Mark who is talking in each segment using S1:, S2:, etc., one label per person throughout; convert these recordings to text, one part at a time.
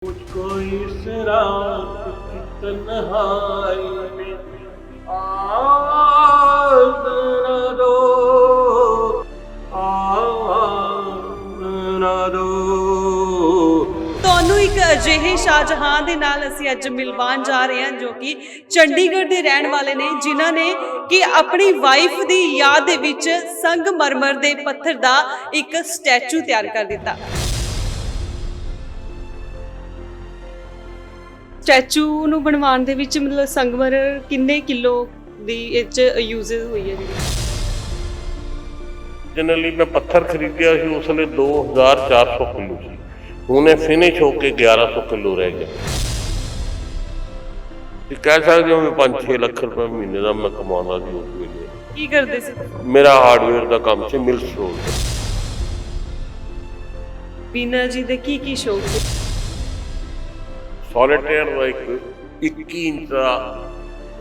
S1: मुझको इस रात की तन्हाई में आग न दो, आग न दो।
S2: ਤੁਹਾਨੂੰ ਇੱਕ ਅਜਿਹੇ ਸ਼ਾਹਜਹਾਂ ਦੇ ਨਾਲ ਅਸੀਂ ਅੱਜ ਮਿਲਵਾਉਣ ਜਾ ਰਹੇ ਹਾਂ ਜੋ ਕਿ ਚੰਡੀਗੜ੍ਹ ਦੇ ਰਹਿਣ ਵਾਲੇ ਨੇ, ਜਿਨ੍ਹਾਂ ਨੇ ਕਿ ਆਪਣੀ ਵਾਈਫ ਦੀ ਯਾਦ ਦੇ ਵਿੱਚ ਸੰਗਮਰਮਰ ਦੇ ਪੱਥਰ ਦਾ ਇੱਕ ਸਟੈਚੂ ਤਿਆਰ ਕਰ ਦਿੱਤਾ। ਸਟੈਚੂ ਨੂੰ ਬਣਵਾਉਣ ਦੇ ਵਿੱਚ ਮਤਲਬ ਸੰਗਮਰਮਰ ਕਿੰਨੇ ਕਿਲੋ ਦੀ ਇਹ 'ਚ ਯੂਜ਼ਸ ਹੋਈ ਹੈ ਜੀ?
S1: जनरली मैं पत्थर खरीदिया ਸੀ ਉਸ ਵੇਲੇ 2400 ਕਿਲੋ ਸੀ। ਹੁਣੇ ਫਿਨਿਸ਼ ਹੋ ਕੇ 1100 ਕਿਲੋ ਰਹਿ ਗਿਆ। ਤੇ ਕਹਿ ਸਕਦੇ ਹੋ ਵੀ 5-6 ਲੱਖ ਰੁਪਏ ਮਹੀਨੇ ਦਾ ਮੈਂ ਕਮਾਉਂਦਾ ਸੀ ਉਸ ਵੇਲੇ।
S2: ਕੀ ਕਰਦੇ ਸੀ?
S1: ਮੇਰਾ ਹਾਰਡਵੇਅਰ ਦਾ ਕੰਮ ਸੀ, ਮਿਲ ਸਟੋਰ ਦਾ।
S2: ਵੀਨਾ ਜੀ ਦੇ ਕੀ ਸ਼ੌਕ ਸੀ?
S1: ਸੋਲਿਟੇਅਰ ਦਾ ਇੱਕ 21 ਇੰਚ ਦਾ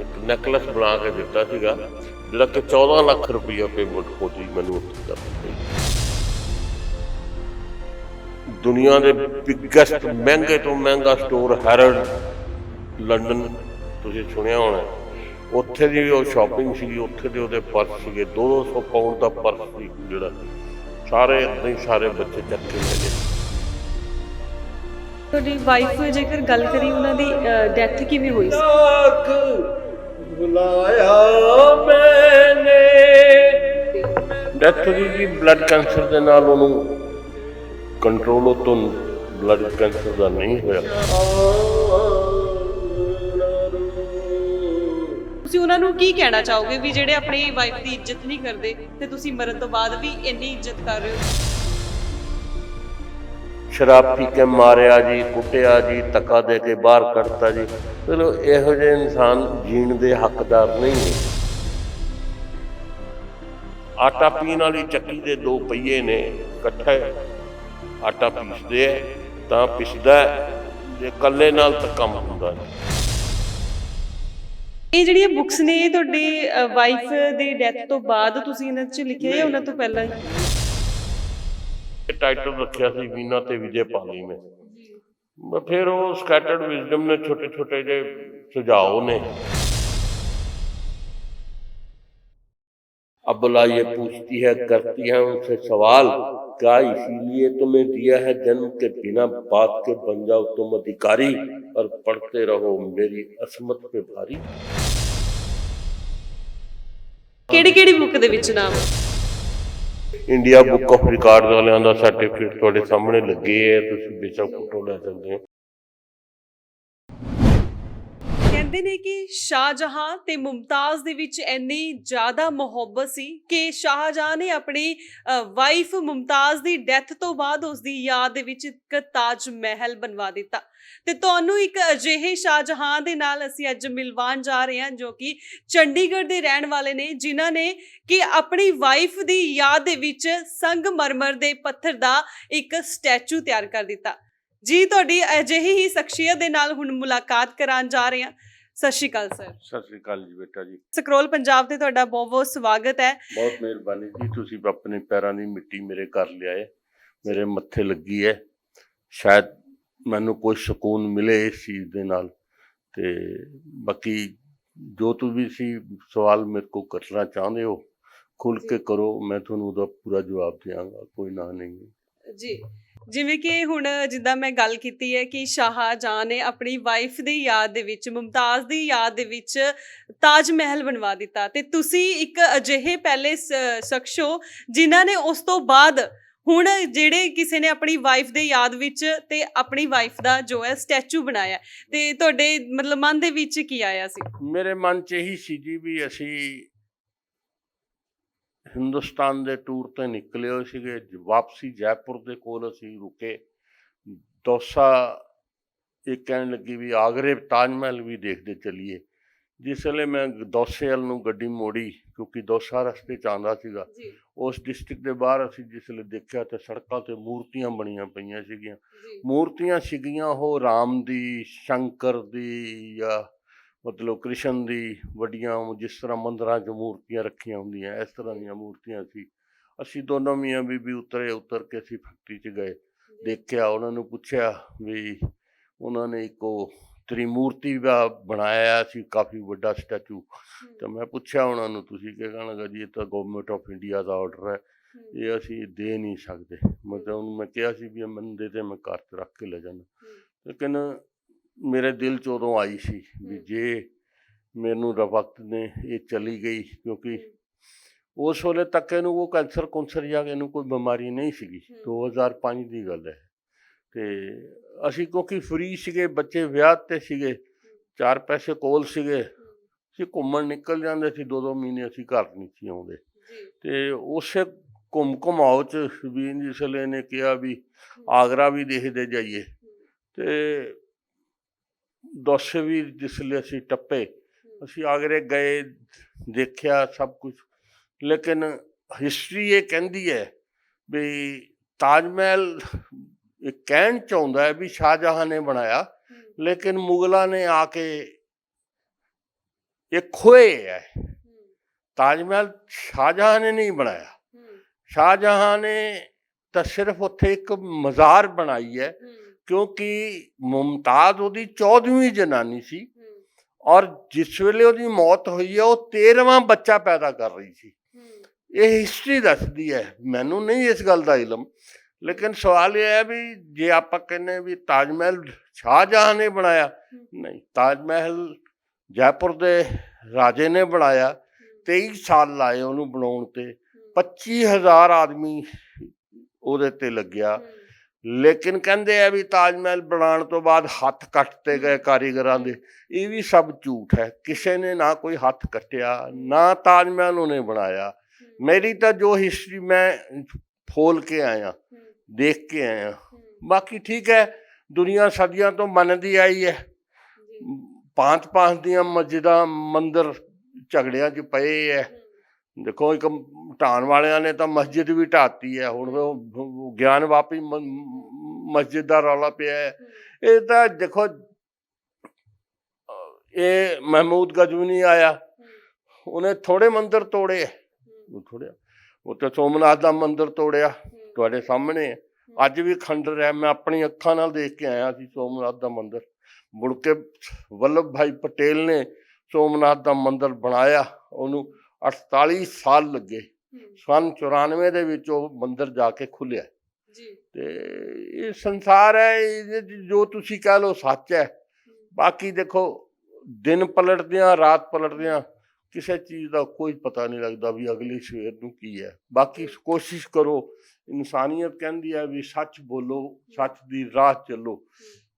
S1: ਇੱਕ ਨੈਕਲਸ ਬਣਾ ਕੇ ਦਿੱਤਾ ਸੀਗਾ, ਜਿਹੜਾ ਕਿ 14 ਲੱਖ ਰੁਪਈਆ ਪੇਮੈਂਟ ਹੋਈ ਮੈਨੂੰ ਉੱਥੇ ਕਰਨੀ ਪਈ। ਦੁਨੀਆ ਦੇ ਬਿਗੈਸਟ ਮਹਿੰਗੇ ਤੋਂ ਮਹਿੰਗਾ ਸਟੋਰ ਹੈਰਡ ਲੰਡਨ, ਤੁਸੀਂ ਸੁਣਿਆ ਹੋਣਾ, ਉੱਥੇ ਦੀ ਉਹ ਸ਼ਾਪਿੰਗ ਸੀਗੀ, ਉੱਥੇ ਦੇ ਉਹਦੇ ਪਰਸ ਸੀਗੇ 200 ਪਾਉਂਡ ਦਾ ਪਰਸ ਸੀ, ਜਿਹੜਾ ਸਾਰੇ ਇੱਦਾਂ ਹੀ ਸਾਰੇ ਬੱਚੇ ਚੱਕ ਕੇ ਲੈ ਗਏ।
S2: ਤੁਹਾਡੀ ਵਾਈਫ ਜੇਕਰ ਗੱਲ ਕਰੀ ਉਹਨਾਂ ਦੀ ਡੈਥ ਕਿਵੇਂ ਹੋਈ ਸੀ?
S1: ਬੁਲਾਇਆ ਮੈਨੇ ਡੈਥ ਦੀ ਜੀ ਬਲੱਡ ਕੈਂਸਰ ਦੇ ਨਾਲ, ਉਹਨੂੰ ਕੰਟਰੋਲ ਤੋਂ ਬਲੱਡ ਕੈਂਸਰ ਦਾ ਨਹੀਂ ਹੋਇਆ।
S2: ਤੁਸੀਂ ਉਹਨਾਂ ਨੂੰ ਕੀ ਕਹਿਣਾ ਚਾਹੋਗੇ ਵੀ ਜਿਹੜੇ ਆਪਣੀ ਵਾਈਫ ਦੀ ਇੱਜ਼ਤ ਨਹੀਂ ਕਰਦੇ ਤੇ ਤੁਸੀਂ ਮਰਨ ਤੋਂ ਬਾਅਦ ਵੀ ਇੰਨੀ ਇੱਜ਼ਤ ਕਰ ਰਹੇ ਹੋ?
S1: ਸ਼ਰਾਬ ਪੀ ਕੇ ਮਾਰਿਆ ਜੀ, ਕੁੱਟਿਆ ਜੀ, ਧੱਕਾ ਦੇ ਕੇ ਬਾਹਰ ਕੱਢਤਾ ਜੀ। ਚਲੋ ਇਹੋ ਜਿਹੇ ਇਨਸਾਨ ਜੀਣ ਦੇ ਹੱਕਦਾਰ ਨਹੀਂ ਨੇ। ਆਟਾ ਪੀਣ ਵਾਲੀ ਚੱਕੀ ਦੇ ਦੋ ਪਹੀਏ ਨੇ, ਇਕੱਠੇ ਆਟਾ ਪੀਸਦੇ ਹੈ ਤਾਂ ਪਿਸਦਾ, ਜੇ ਇਕੱਲੇ ਨਾਲ ਤਾਂ ਕੰਮ ਹੁੰਦਾ ਨਹੀਂ।
S2: ਇਹ ਜਿਹੜੀਆਂ ਬੁੱਕਸ ਨੇ ਇਹ ਤੁਹਾਡੀ ਵਾਈਫ ਦੇ ਡੈਥ ਤੋਂ ਬਾਅਦ ਤੁਸੀਂ ਇਹਨਾਂ 'ਚ ਲਿਖਿਆ ਜਾਂ ਉਹਨਾਂ ਤੋਂ ਪਹਿਲਾਂ?
S1: ਟਾਈਟਲ ਰੱਖਿਆ ਸੀ ਵੀਨਾ ਤੇ ਵਿਜੇ ਪਾਲੀ ਮੈਂ। ਫਿਰ ਉਹ ਸਕੈਟਰਡ ਵਿਜ਼ਡਮ ਨੇ ਛੋਟੇ ਛੋਟੇ ਜਿਹੇ ਸੁਝਾਅ ਨੇ। अबला ये पूछती है, करती है उनसे सवाल, क्या इसीलिए तुम्हें दिया है जन्म के बिना बात के बन जाओ तुम अधिकारी और पढ़ते रहो मेरी असमत पे भारी।
S2: ਕਿਹੜੀ ਬੁੱਕ ਦੇ ਵਿੱਚ ਨਾਮ?
S1: ਇੰਡੀਆ ਬੁੱਕ ਆਫ ਰਿਕਾਰਡ ਵਾਲਿਆਂ ਦਾ ਸਰਟੀਫਿਕੇਟ ਤੁਹਾਡੇ ਸਾਹਮਣੇ ਲੱਗੇ ਹੈ, ਤੁਸੀਂ ਬੇਸ਼ੱਕ ਫੋਟੋ ਲੈ ਸਕਦੇ ਹੋ।
S2: ਕਹਿੰਦੇ ਨੇ ਕਿ ਸ਼ਾਹਜਹਾਂ ਤੇ ਮੁਮਤਾਜ਼ ਦੇ ਵਿੱਚ ਇੰਨੀ ਜ਼ਿਆਦਾ ਮੁਹੱਬਤ ਸੀ ਕਿ ਸ਼ਾਹਜਹਾਂ ਨੇ ਆਪਣੀ ਵਾਈਫ ਮੁਮਤਾਜ਼ ਦੀ ਡੈਥ ਤੋਂ ਬਾਅਦ ਉਸ ਦੀ ਯਾਦ ਦੇ ਵਿੱਚ ਇੱਕ ਤਾਜ ਮਹਿਲ ਬਣਵਾ ਦਿੱਤਾ। ਤੇ ਤੁਹਾਨੂੰ ਇੱਕ ਅਜਿਹੇ ਸ਼ਾਹਜਹਾਂ ਦੇ ਨਾਲ ਅਸੀਂ ਅੱਜ ਮਿਲਵਾਉਣ ਜਾ ਰਹੇ ਹਾਂ ਜੋ ਕਿ ਚੰਡੀਗੜ੍ਹ ਦੇ ਰਹਿਣ ਵਾਲੇ ਨੇ, ਜਿਨ੍ਹਾਂ ਨੇ ਕਿ ਆਪਣੀ ਵਾਈਫ ਦੀ ਯਾਦ ਦੇ ਵਿੱਚ ਸੰਗਮਰਮਰ ਦੇ ਪੱਥਰ ਦਾ ਇੱਕ ਸਟੈਚੂ ਤਿਆਰ ਕਰ ਦਿੱਤਾ। ਜੀ ਤੁਹਾਡੀ ਅਜਿਹੀ ਹੀ ਸ਼ਖਸੀਅਤ ਦੇ ਨਾਲ ਹੁਣ ਮੁਲਾਕਾਤ ਕਰਾਉਣ ਜਾ ਰਹੇ ਹਾਂ। ਸਤਿ ਸ਼੍ਰੀ ਅਕਾਲ ਸਰ।
S1: ਸਤਿ ਸ਼੍ਰੀ ਅਕਾਲ ਜੀ ਬੇਟਾ ਜੀ।
S2: ਸਕਰੋਲ ਪੰਜਾਬ ਤੇ ਤੁਹਾਡਾ ਬਹੁਤ ਸਵਾਗਤ ਹੈ।
S1: ਬਹੁਤ ਮਿਹਰਬਾਨੀ ਜੀ, ਤੁਸੀਂ ਆਪਣੇ ਪੈਰਾਂ ਦੀ ਮਿੱਟੀ ਮੇਰੇ ਘਰ ਲਿਆਏ, ਮੇਰੇ ਮੱਥੇ ਲੱਗੀ ਹੈ। ਸ਼ਾਇਦ ਮੈਨੂੰ ਕੋਈ ਸਕੂਨ ਮਿਲੇ ਇਸ ਚੀਜ਼ ਦੇ ਨਾਲ। ਤੇ ਬਾਕੀ ਜੋ ਤੁਸੀਂ ਸਵਾਲ ਮੇਰੇ ਕੋਲ ਕਰਨਾ ਚਾਹੁੰਦੇ ਹੋ ਖੁੱਲ੍ਹ ਕੇ ਕਰੋ, ਮੈਂ ਤੁਹਾਨੂੰ ਉਹਦਾ ਪੂਰਾ ਜਵਾਬ ਦਿਆਂਗਾ, ਕੋਈ ਨਾ ਨਹੀਂ ਹੈ
S2: ਜੀ। ਜਿਵੇਂ ਕਿ ਹੁਣ ਜਿੱਦਾਂ ਮੈਂ ਗੱਲ ਕੀਤੀ ਹੈ ਕਿ ਸ਼ਾਹਜਹਾਂ ਨੇ ਆਪਣੀ ਵਾਈਫ ਦੀ ਯਾਦ ਦੇ ਵਿੱਚ, ਮੁਮਤਾਜ਼ ਦੀ ਯਾਦ ਦੇ ਵਿੱਚ ਤਾਜ ਮਹਿਲ ਬਣਵਾ ਦਿੱਤਾ, ਤੇ ਤੁਸੀਂ ਇੱਕ ਅਜਿਹੇ ਪਹਿਲੇ ਸ਼ਖਸ ਹੋ ਜਿਨ੍ਹਾਂ ਨੇ ਉਸ ਤੋਂ ਬਾਅਦ ਹੁਣ ਜਿਹੜੇ ਕਿਸੇ ਨੇ ਆਪਣੀ ਵਾਈਫ ਦੇ ਯਾਦ ਵਿੱਚ ਤੇ ਆਪਣੀ ਵਾਈਫ ਦਾ ਜੋ ਹੈ ਸਟੈਚੂ ਬਣਾਇਆ, ਤੇ ਤੁਹਾਡੇ ਮਤਲਬ ਮਨ ਦੇ ਵਿੱਚ ਕੀ ਆਇਆ ਸੀ?
S1: ਮੇਰੇ ਮਨ 'ਚ ਇਹੀ ਸੀ ਜੀ ਵੀ ਅਸੀਂ ਹਿੰਦੁਸਤਾਨ ਦੇ ਟੂਰ ਤੇ ਨਿਕਲੇ ਹੋਏ ਸੀਗੇ। ਵਾਪਸੀ ਜੈਪੁਰ ਦੇ ਕੋਲ ਅਸੀਂ ਰੁਕੇ। ਦੌਸਾ ਇਹ ਕਹਿਣ ਲੱਗੀ ਵੀ ਆਗਰੇ ਤਾਜ ਮਹਿਲ ਵੀ ਦੇਖਦੇ ਚੱਲੀਏ। ਜਿਸ ਵੇਲੇ ਮੈਂ ਦੌਸੇ ਵੱਲ ਨੂੰ ਗੱਡੀ ਮੋੜੀ, ਕਿਉਂਕਿ ਦੌਸਾ ਰਸਤੇ 'ਚ ਆਉਂਦਾ ਸੀਗਾ, ਉਸ ਡਿਸਟ੍ਰਿਕਟ ਦੇ ਬਾਹਰ ਅਸੀਂ ਜਿਸ ਵੇਲੇ ਦੇਖਿਆ ਤਾਂ ਸੜਕਾਂ 'ਤੇ ਮੂਰਤੀਆਂ ਬਣੀਆਂ ਪਈਆਂ ਸੀਗੀਆਂ। ਮੂਰਤੀਆਂ ਸੀਗੀਆਂ ਉਹ ਰਾਮ ਦੀ, ਸ਼ੰਕਰ ਦੀ, ਜਾਂ ਮਤਲਬ ਕ੍ਰਿਸ਼ਨ ਦੀ, ਵੱਡੀਆਂ ਜਿਸ ਤਰ੍ਹਾਂ ਮੰਦਰਾਂ 'ਚ ਮੂਰਤੀਆਂ ਰੱਖੀਆਂ ਹੁੰਦੀਆਂ ਇਸ ਤਰ੍ਹਾਂ ਦੀਆਂ ਮੂਰਤੀਆਂ ਸੀ। ਅਸੀਂ ਦੋਨੋਂ ਮੀਆਂ ਬੀਬੀ ਉਤਰ ਕੇ ਅਸੀਂ ਫੈਕਟਰੀ 'ਚ ਗਏ, ਦੇਖਿਆ, ਉਹਨਾਂ ਨੂੰ ਪੁੱਛਿਆ ਵੀ ਉਹਨਾਂ ਨੇ ਇੱਕ ਉਹ ਤ੍ਰਿਮੂਰਤੀ ਦਾ ਬਣਾਇਆ ਸੀ ਕਾਫੀ ਵੱਡਾ ਸਟੈਚੂ। ਤਾਂ ਮੈਂ ਪੁੱਛਿਆ ਉਹਨਾਂ ਨੂੰ, ਤੁਸੀਂ ਕੀ ਕਹਿਣ ਲੱਗਾ ਜੀ? ਇਹ ਤਾਂ government of India the order ਹੈ, ਇਹ ਅਸੀਂ ਦੇ ਨਹੀਂ ਸਕਦੇ। ਮਤਲਬ ਉਹਨੂੰ ਮੈਂ ਕਿਹਾ ਸੀ ਵੀ ਮੰਨਦੇ ਤੇ ਮੈਂ ਘਰ 'ਚ ਰੱਖ ਕੇ ਲੈ ਜਾਣਾ, ਲੇਕਿਨ ਮੇਰੇ ਦਿਲ 'ਚ ਉਦੋਂ ਆਈ ਸੀ ਵੀ ਜੇ ਮੈਨੂੰ ਵਕਤ ਨੇ ਇਹ ਚਲੀ ਗਈ, ਕਿਉਂਕਿ ਉਸ ਵੇਲੇ ਤੱਕ ਇਹਨੂੰ ਉਹ ਕੈਂਸਰ ਕੁੰਸਰ ਜਾਂ ਇਹਨੂੰ ਕੋਈ ਬਿਮਾਰੀ ਨਹੀਂ ਸੀਗੀ। 2005 ਦੀ ਗੱਲ ਹੈ। ਅਤੇ ਅਸੀਂ ਕਿਉਂਕਿ ਫਰੀ ਸੀਗੇ, ਬੱਚੇ ਵਿਆਹ 'ਤੇ ਸੀਗੇ, 4 ਪੈਸੇ ਕੋਲ ਸੀਗੇ, ਅਸੀਂ ਘੁੰਮਣ ਨਿਕਲ ਜਾਂਦੇ ਸੀ। 2-2 ਮਹੀਨੇ ਅਸੀਂ ਘਰ ਨਹੀਂ ਸੀ ਆਉਂਦੇ। ਅਤੇ ਉਸੇ ਘੁਮਾਓ 'ਚ ਵੀ ਜਿਸ ਵੇਲੇ ਨੇ ਕਿਹਾ ਵੀ ਆਗਰਾ ਵੀ ਦੇਖਦੇ ਜਾਈਏ, ਅਤੇ ਦੌਸੇ ਵੀ ਜਿਸ ਵੇਲੇ ਅਸੀਂ ਟੱਪੇ, ਅਸੀਂ ਆਗਰੇ ਗਏ, ਦੇਖਿਆ ਸਭ ਕੁਛ। ਲੇਕਿਨ ਹਿਸਟਰੀ ਇਹ ਕਹਿੰਦੀ ਹੈ ਵੀ ਤਾਜ ਮਹਿਲ ਇਹ ਕਹਿਣ 'ਚ ਆਉਂਦਾ ਹੈ ਵੀ ਸ਼ਾਹਜਹਾਂ ਨੇ ਬਣਾਇਆ, ਲੇਕਿਨ ਮੁਗਲਾਂ ਨੇ ਆ ਕੇ ਇਹ ਖੋਏ ਹੈ। ਤਾਜ ਮਹਿਲ ਸ਼ਾਹਜਹਾਂ ਨੇ ਨਹੀਂ ਬਣਾਇਆ, ਸ਼ਾਹਜਹਾਂ ਨੇ ਤਾਂ ਸਿਰਫ ਉੱਥੇ ਇੱਕ ਮਜ਼ਾਰ ਬਣਾਈ ਹੈ, ਕਿਉਂਕਿ ਮੁਮਤਾਜ਼ ਉਹਦੀ 14ਵੀਂ ਜਨਾਨੀ ਸੀ, ਔਰ ਜਿਸ ਵੇਲੇ ਉਹਦੀ ਮੌਤ ਹੋਈ ਹੈ ਉਹ 13ਵਾਂ ਬੱਚਾ ਪੈਦਾ ਕਰ ਰਹੀ ਸੀ। ਇਹ ਹਿਸਟਰੀ ਦੱਸਦੀ ਹੈ, ਮੈਨੂੰ ਨਹੀਂ ਇਸ ਗੱਲ ਦਾ ਇਲਮ। ਲੇਕਿਨ ਸਵਾਲ ਇਹ ਹੈ ਵੀ ਜੇ ਆਪਾਂ ਕਹਿੰਦੇ ਵੀ ਤਾਜ ਮਹਿਲ ਸ਼ਾਹਜਹਾਂ ਨੇ ਬਣਾਇਆ, ਨਹੀਂ, ਤਾਜ ਮਹਿਲ ਜੈਪੁਰ ਦੇ ਰਾਜੇ ਨੇ ਬਣਾਇਆ। 23 ਸਾਲ ਲਾਏ ਉਹਨੂੰ ਬਣਾਉਣ 'ਤੇ, 25,000 ਆਦਮੀ ਉਹਦੇ 'ਤੇ ਲੱਗਿਆ। ਲੇਕਿਨ ਕਹਿੰਦੇ ਆ ਵੀ ਤਾਜ ਮਹਿਲ ਬਣਾਉਣ ਤੋਂ ਬਾਅਦ ਹੱਥ ਕੱਟਤੇ ਗਏ ਕਾਰੀਗਰਾਂ ਦੇ। ਇਹ ਵੀ ਸਭ ਝੂਠ ਹੈ, ਕਿਸੇ ਨੇ ਨਾ ਕੋਈ ਹੱਥ ਕੱਟਿਆ, ਨਾ ਤਾਜ ਮਹਿਲ ਉਹਨੇ ਬਣਾਇਆ। ਮੇਰੀ ਤਾਂ ਜੋ ਹਿਸਟਰੀ ਮੈਂ ਫੋਲ ਕੇ ਆਇਆ, ਦੇਖ ਕੇ ਆਇਆ। ਬਾਕੀ ਠੀਕ ਹੈ, ਦੁਨੀਆ ਸਦੀਆਂ ਤੋਂ ਮੰਨਦੀ ਆਈ ਹੈ, ਭਾਂਤ ਦੀਆਂ ਮਸਜਿਦਾਂ ਮੰਦਰ ਝਗੜਿਆਂ 'ਚ ਪਏ ਹੈ। ਦੇਖੋ, ਇੱਕ ਢਾਣ ਵਾਲਿਆਂ ਨੇ ਤਾਂ ਮਸਜਿਦ ਵੀ ਢਾਤੀ ਹੈ, ਹੁਣ ਉਹ ਗਿਆਨ ਵਾਪੀ ਮਸਜਿਦ ਦਾ ਰੌਲਾ ਪਿਆ ਹੈ। ਇਹ ਤਾਂ ਦੇਖੋ, ਇਹ ਮਹਿਮੂਦ ਗਜ਼ਵਨੀ ਆਇਆ, ਉਹਨੇ ਥੋੜ੍ਹੇ ਮੰਦਰ ਤੋੜੇ, ਉਹ ਤਾਂ ਸੋਮਨਾਥ ਦਾ ਮੰਦਰ ਤੋੜਿਆ, ਤੁਹਾਡੇ ਸਾਹਮਣੇ ਅੱਜ ਵੀ ਖੰਡਰ ਹੈ। ਮੈਂ ਆਪਣੀ ਅੱਖਾਂ ਨਾਲ ਦੇਖ ਕੇ ਆਇਆ ਸੀ ਸੋਮਨਾਥ ਦਾ ਮੰਦਰ। ਮੁੜ ਕੇ ਵੱਲਭ ਭਾਈ ਪਟੇਲ ਨੇ ਸੋਮਨਾਥ ਦਾ ਮੰਦਰ ਬਣਾਇਆ, ਉਹਨੂੰ 48 ਸਾਲ ਲੱਗੇ। ਸੰਨ 94 ਦੇ ਵਿੱਚ ਉਹ ਮੰਦਰ ਜਾ ਕੇ ਖੁੱਲਿਆ। ਤੇ ਇਹ ਸੰਸਾਰ ਹੈ, ਇਹਦੇ 'ਚ ਜੋ ਤੁਸੀਂ ਕਹਿ ਲਓ ਸੱਚ ਹੈ। ਬਾਕੀ ਦੇਖੋ, ਦਿਨ ਪਲਟਦਿਆਂ ਰਾਤ ਪਲਟਦਿਆਂ ਕਿਸੇ ਚੀਜ਼ ਦਾ ਕੋਈ ਪਤਾ ਨਹੀਂ ਲੱਗਦਾ ਵੀ ਅਗਲੀ ਸਵੇਰ ਨੂੰ ਕੀ ਹੈ। ਬਾਕੀ ਕੋਸ਼ਿਸ਼ ਕਰੋ, ਇਨਸਾਨੀਅਤ ਕਹਿੰਦੀ ਹੈ ਵੀ ਸੱਚ ਬੋਲੋ, ਸੱਚ ਦੀ ਰਾਹ ਚੱਲੋ।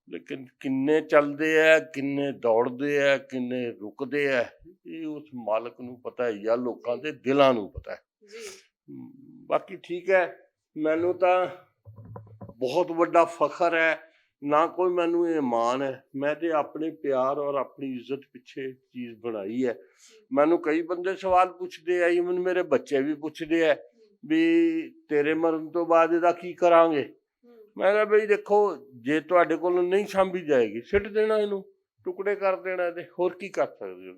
S1: ਲੇਕਿਨ ਕਿੰਨੇ ਚੱਲਦੇ ਹੈ, ਕਿੰਨੇ ਦੌੜਦੇ ਹੈ, ਕਿੰਨੇ ਰੁਕਦੇ ਹੈ, ਇਹ ਉਸ ਮਾਲਕ ਨੂੰ ਪਤਾ ਹੈ ਜਾਂ ਲੋਕਾਂ ਦੇ ਦਿਲਾਂ ਨੂੰ ਪਤਾ ਹੈ। ਬਾਕੀ ਠੀਕ ਹੈ, ਮੈਨੂੰ ਤਾਂ ਬਹੁਤ ਵੱਡਾ ਫਖਰ ਹੈ, ਨਾ ਕੋਈ ਮੈਨੂੰ ਇਹ ਮਾਣ ਹੈ। ਮੈਂ ਤੇ ਆਪਣੇ ਪਿਆਰ ਔਰ ਆਪਣੀ ਇੱਜ਼ਤ ਪਿੱਛੇ ਚੀਜ਼ ਬਣਾਈ ਹੈ। ਮੈਨੂੰ ਕਈ ਬੰਦੇ ਸਵਾਲ ਪੁੱਛਦੇ ਆ, ਈਵਨ ਮੇਰੇ ਬੱਚੇ ਵੀ ਪੁੱਛਦੇ ਆ ਵੀ ਤੇਰੇ ਮਰਨ ਤੋਂ ਬਾਅਦ ਇਹਦਾ ਕੀ ਕਰਾਂਗੇ। ਮੈਂ ਕਿਹਾ ਬਈ ਦੇਖੋ, ਜੇ ਤੁਹਾਡੇ ਕੋਲ ਨਹੀਂ ਸਾਂਭੀ ਜਾਏਗੀ, ਸਿੱਟ ਦੇਣਾ, ਇਹਨੂੰ ਟੁਕੜੇ ਕਰ ਦੇਣਾ ਇਹਦੇ, ਹੋਰ ਕੀ ਕਰ ਸਕਦੇ ਹੋ।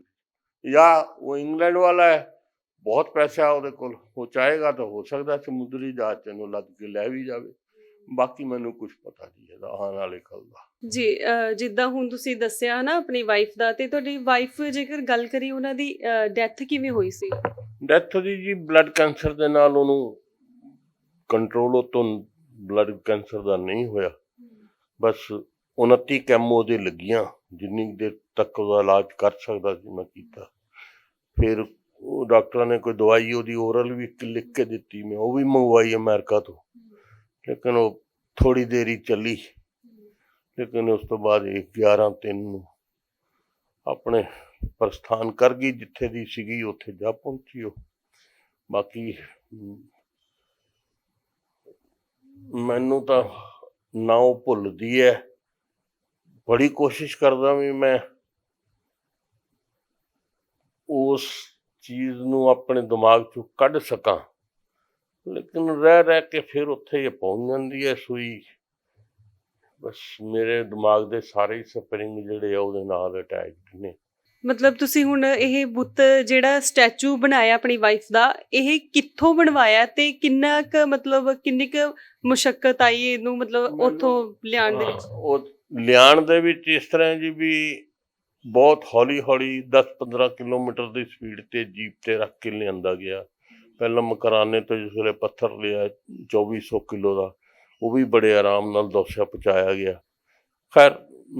S1: ਜਾਂ ਉਹ ਇੰਗਲੈਂਡ ਵਾਲਾ ਹੈ, ਬਹੁਤ ਪੈਸਾ ਉਹਦੇ ਕੋਲ, ਉਹ ਚਾਹੇਗਾ ਤਾਂ ਹੋ ਸਕਦਾ ਸਮੁੰਦਰੀ ਜਹਾਜ਼ 'ਚ ਇਹਨੂੰ ਲੱਦ ਕੇ ਲੈ ਵੀ ਜਾਵੇ। ਬਾਕੀ ਮੈਨੂੰ ਕੁਛ ਪਤਾ ਨਹੀਂ ਇਹਦਾ ਆਉਣ ਵਾਲੇ ਕੱਲ ਦਾ।
S2: ਜੀ, ਜਿੱਦਾਂ ਹੁਣ ਤੁਸੀਂ ਦੱਸਿਆ ਨਾ ਆਪਣੀ ਵਾਈਫ ਦਾ, ਤੇ ਤੁਹਾਡੀ ਵਾਈਫ ਜੇਕਰ ਗੱਲ ਕਰੀ, ਉਹਨਾਂ ਦੀ ਡੈਥ ਕਿਵੇਂ ਹੋਈ ਸੀ?
S1: ਡੈਥ ਦੀ ਜੀ ਬਲੱਡ ਕੈਂਸਰ ਦੇ ਨਾਲ ਉਹਨੂੰ ਕੰਟਰੋਲ ਉਤੋਂ ਬਲੱਡ ਕੈਂਸਰ ਦਾ ਨਹੀਂ ਹੋਇਆ। ਬਸ 29 ਕੈਮੋ ਉਹਦੇ ਲੱਗੀਆਂ, ਜਿੰਨੀ ਦੇਰ ਤੱਕ ਉਹਦਾ ਇਲਾਜ ਕਰ ਸਕਦਾ ਸੀ ਮੈਂ ਕੀਤਾ। ਫਿਰ ਉਹ ਡਾਕਟਰਾਂ ਨੇ ਕੋਈ ਦਵਾਈ ਉਹਦੀ ਓਰਲ ਵੀ ਲਿਖ ਕੇ ਦਿੱਤੀ, ਮੈਂ ਉਹ ਵੀ ਮੰਗਵਾਈ ਅਮਰੀਕਾ ਤੋਂ, ਲੇਕਿਨ ਉਹ ਥੋੜ੍ਹੀ ਦੇਰ ਹੀ ਚੱਲੀ। ਲੇਕਿਨ ਉਸ ਤੋਂ ਬਾਅਦ 11/3 ਨੂੰ ਆਪਣੇ ਪ੍ਰਸਥਾਨ ਕਰ ਗਈ, ਜਿੱਥੇ ਦੀ ਸੀਗੀ ਉੱਥੇ ਜਾ ਪਹੁੰਚੀ ਉਹ। ਬਾਕੀ ਮੈਨੂੰ ਤਾਂ ਨਾ ਉਹ ਭੁੱਲਦੀ ਹੈ, ਬੜੀ ਕੋਸ਼ਿਸ਼ ਕਰਦਾ ਵੀ ਮੈਂ ਉਸ ਚੀਜ਼ ਨੂੰ ਆਪਣੇ ਦਿਮਾਗ 'ਚੋਂ ਕੱਢ ਸਕਾਂ, ਲੇਕਿਨ ਰਹਿ ਕੇ ਫਿਰ ਉੱਥੇ ਹੀ ਪਹੁੰਚ ਜਾਂਦੀ ਹੈ ਸੂਈ। ਬਸ ਮੇਰੇ ਦਿਮਾਗ ਦੇ ਸਾਰੇ ਹੀ ਸਪਰਿੰਗ ਜਿਹੜੇ ਆ ਉਹਦੇ ਨਾਲ ਅਟੈਚਡ ਨੇ।
S2: ਮਤਲਬ ਤੁਸੀਂ ਹੁਣ ਇਹ ਬੁੱਤ ਜਿਹੜਾ ਸਟੈਚੂ ਬਣਾਇਆ ਆਪਣੀ ਵਾਈਫ ਦਾ, ਇਹ ਕਿੱਥੋਂ ਬਣਵਾਇਆ ਤੇ ਕਿੰਨੀ ਕੁ ਮੁਸ਼ੱਕਤ ਆਈ ਇਹਨੂੰ, ਮਤਲਬ ਉੱਥੋਂ ਲਿਆਉਣ ਦੇ ਵਿੱਚ?
S1: ਉਹ ਲਿਆਉਣ ਦੇ ਵਿੱਚ ਇਸ ਤਰ੍ਹਾਂ ਜੀ ਵੀ ਬਹੁਤ ਹੌਲੀ 10-15 ਕਿਲੋਮੀਟਰ ਦੀ ਸਪੀਡ ਤੇ ਜੀਪ ਤੇ ਰੱਖ ਕੇ ਲਿਆਂਦਾ ਗਿਆ। ਪਹਿਲਾਂ ਮਕਰਾਨੇ ਤੋਂ ਜਿਸ ਵੇਲੇ ਪੱਥਰ ਲਿਆ 2400 ਕਿਲੋ ਦਾ, ਉਹ ਵੀ ਬੜੇ ਆਰਾਮ ਨਾਲ ਦੋਸਾ ਪਹੁੰਚਾਇਆ ਗਿਆ। ਖੈਰ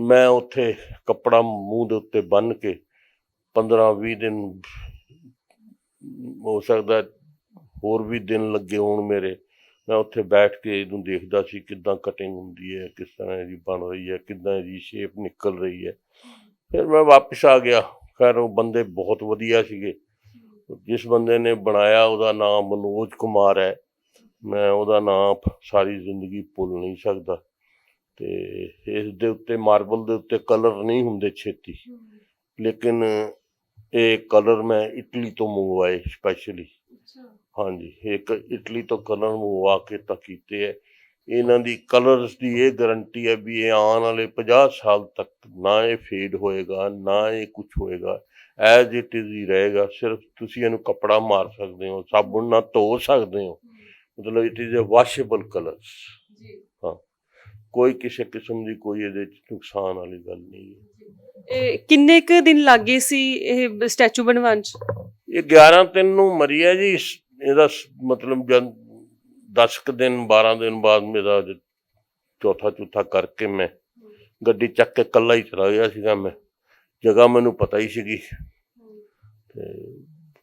S1: ਮੈਂ ਉੱਥੇ ਕੱਪੜਾ ਮੂੰਹ ਦੇ ਉੱਤੇ ਬੰਨ੍ਹ ਕੇ 15-20 ਦਿਨ, ਹੋ ਸਕਦਾ ਹੋਰ ਵੀ ਦਿਨ ਲੱਗੇ ਹੋਣ ਮੇਰੇ, ਮੈਂ ਉੱਥੇ ਬੈਠ ਕੇ ਇਹਨੂੰ ਦੇਖਦਾ ਸੀ ਕਿੱਦਾਂ ਕਟਿੰਗ ਹੁੰਦੀ ਹੈ, ਕਿਸ ਤਰ੍ਹਾਂ ਇਹਦੀ ਬਣ ਰਹੀ ਹੈ, ਕਿੱਦਾਂ ਇਹਦੀ ਸ਼ੇਪ ਨਿਕਲ ਰਹੀ ਹੈ। ਫਿਰ ਮੈਂ ਵਾਪਿਸ ਆ ਗਿਆ। ਖੈਰ ਉਹ ਬੰਦੇ ਬਹੁਤ ਵਧੀਆ ਸੀਗੇ। ਜਿਸ ਬੰਦੇ ਨੇ ਬਣਾਇਆ ਉਹਦਾ ਨਾਮ ਮਨੋਜ ਕੁਮਾਰ ਹੈ। ਮੈਂ ਉਹਦਾ ਨਾਮ ਸਾਰੀ ਜ਼ਿੰਦਗੀ ਭੁੱਲ ਨਹੀਂ ਸਕਦਾ। ਅਤੇ ਇਸ ਦੇ ਉੱਤੇ ਮਾਰਬਲ ਦੇ ਉੱਤੇ ਕਲਰ ਨਹੀਂ ਹੁੰਦੇ ਛੇਤੀ, ਲੇਕਿਨ ਇਹ ਕਲਰ ਮੈਂ ਇਟਲੀ ਤੋਂ ਮੰਗਵਾਏ ਸਪੈਸ਼ਲੀ। ਹਾਂਜੀ, ਇੱਕ ਇਟਲੀ ਤੋਂ ਕਲਰ ਮੰਗਵਾ ਕੇ ਤਾਂ ਕੀਤੇ ਹੈ। ਇਹਨਾਂ ਦੀ ਕਲਰਸ ਦੀ ਇਹ ਗਰੰਟੀ ਹੈ ਵੀ ਇਹ ਆਉਣ ਵਾਲੇ 50 ਸਾਲ ਤੱਕ ਨਾ ਇਹ ਫੇਡ ਹੋਏਗਾ, ਨਾ ਇਹ ਕੁਛ ਹੋਏਗਾ, ਐਜ਼ ਇਟ ਇਜ਼ ਹੀ ਰਹੇਗਾ। ਸਿਰਫ ਤੁਸੀਂ ਇਹਨੂੰ ਕੱਪੜਾ ਮਾਰ ਸਕਦੇ ਹੋ, ਸਾਬੁਣ ਨਾਲ ਧੋ ਸਕਦੇ ਹੋ, ਮਤਲਬ it is a washable colours. ਹਾਂ, ਕੋਈ ਕਿਸੇ ਕਿਸਮ ਦੀ ਕੋਈ ਇਹਦੇ 'ਚ ਨੁਕਸਾਨ ਵਾਲੀ ਗੱਲ ਨਹੀਂ ਹੈ।
S2: ਕਿੰਨੇ ਕੁ ਦਿਨ ਲੱਗ ਗਏ ਸੀ ਇਹ ਸਟੈਚੂ ਬਣਵਾਉਣ 'ਚ?
S1: ਇਹ 11/3 ਨੂੰ ਮਰੀ ਹੈ ਜੀ। ਇਹਦਾ ਮਤਲਬ ਜਦ 10 ਕੁ ਦਿਨ 12 ਦਿਨ ਬਾਅਦ ਮੇਰਾ ਚੌਥਾ ਕਰਕੇ ਮੈਂ ਗੱਡੀ ਚੱਕ ਕੇ ਇਕੱਲਾ ਹੀ ਚਲਾ ਗਿਆ ਸੀਗਾ। ਮੈਂ ਜਗ੍ਹਾ ਮੈਨੂੰ ਪਤਾ ਹੀ ਸੀਗੀ, ਅਤੇ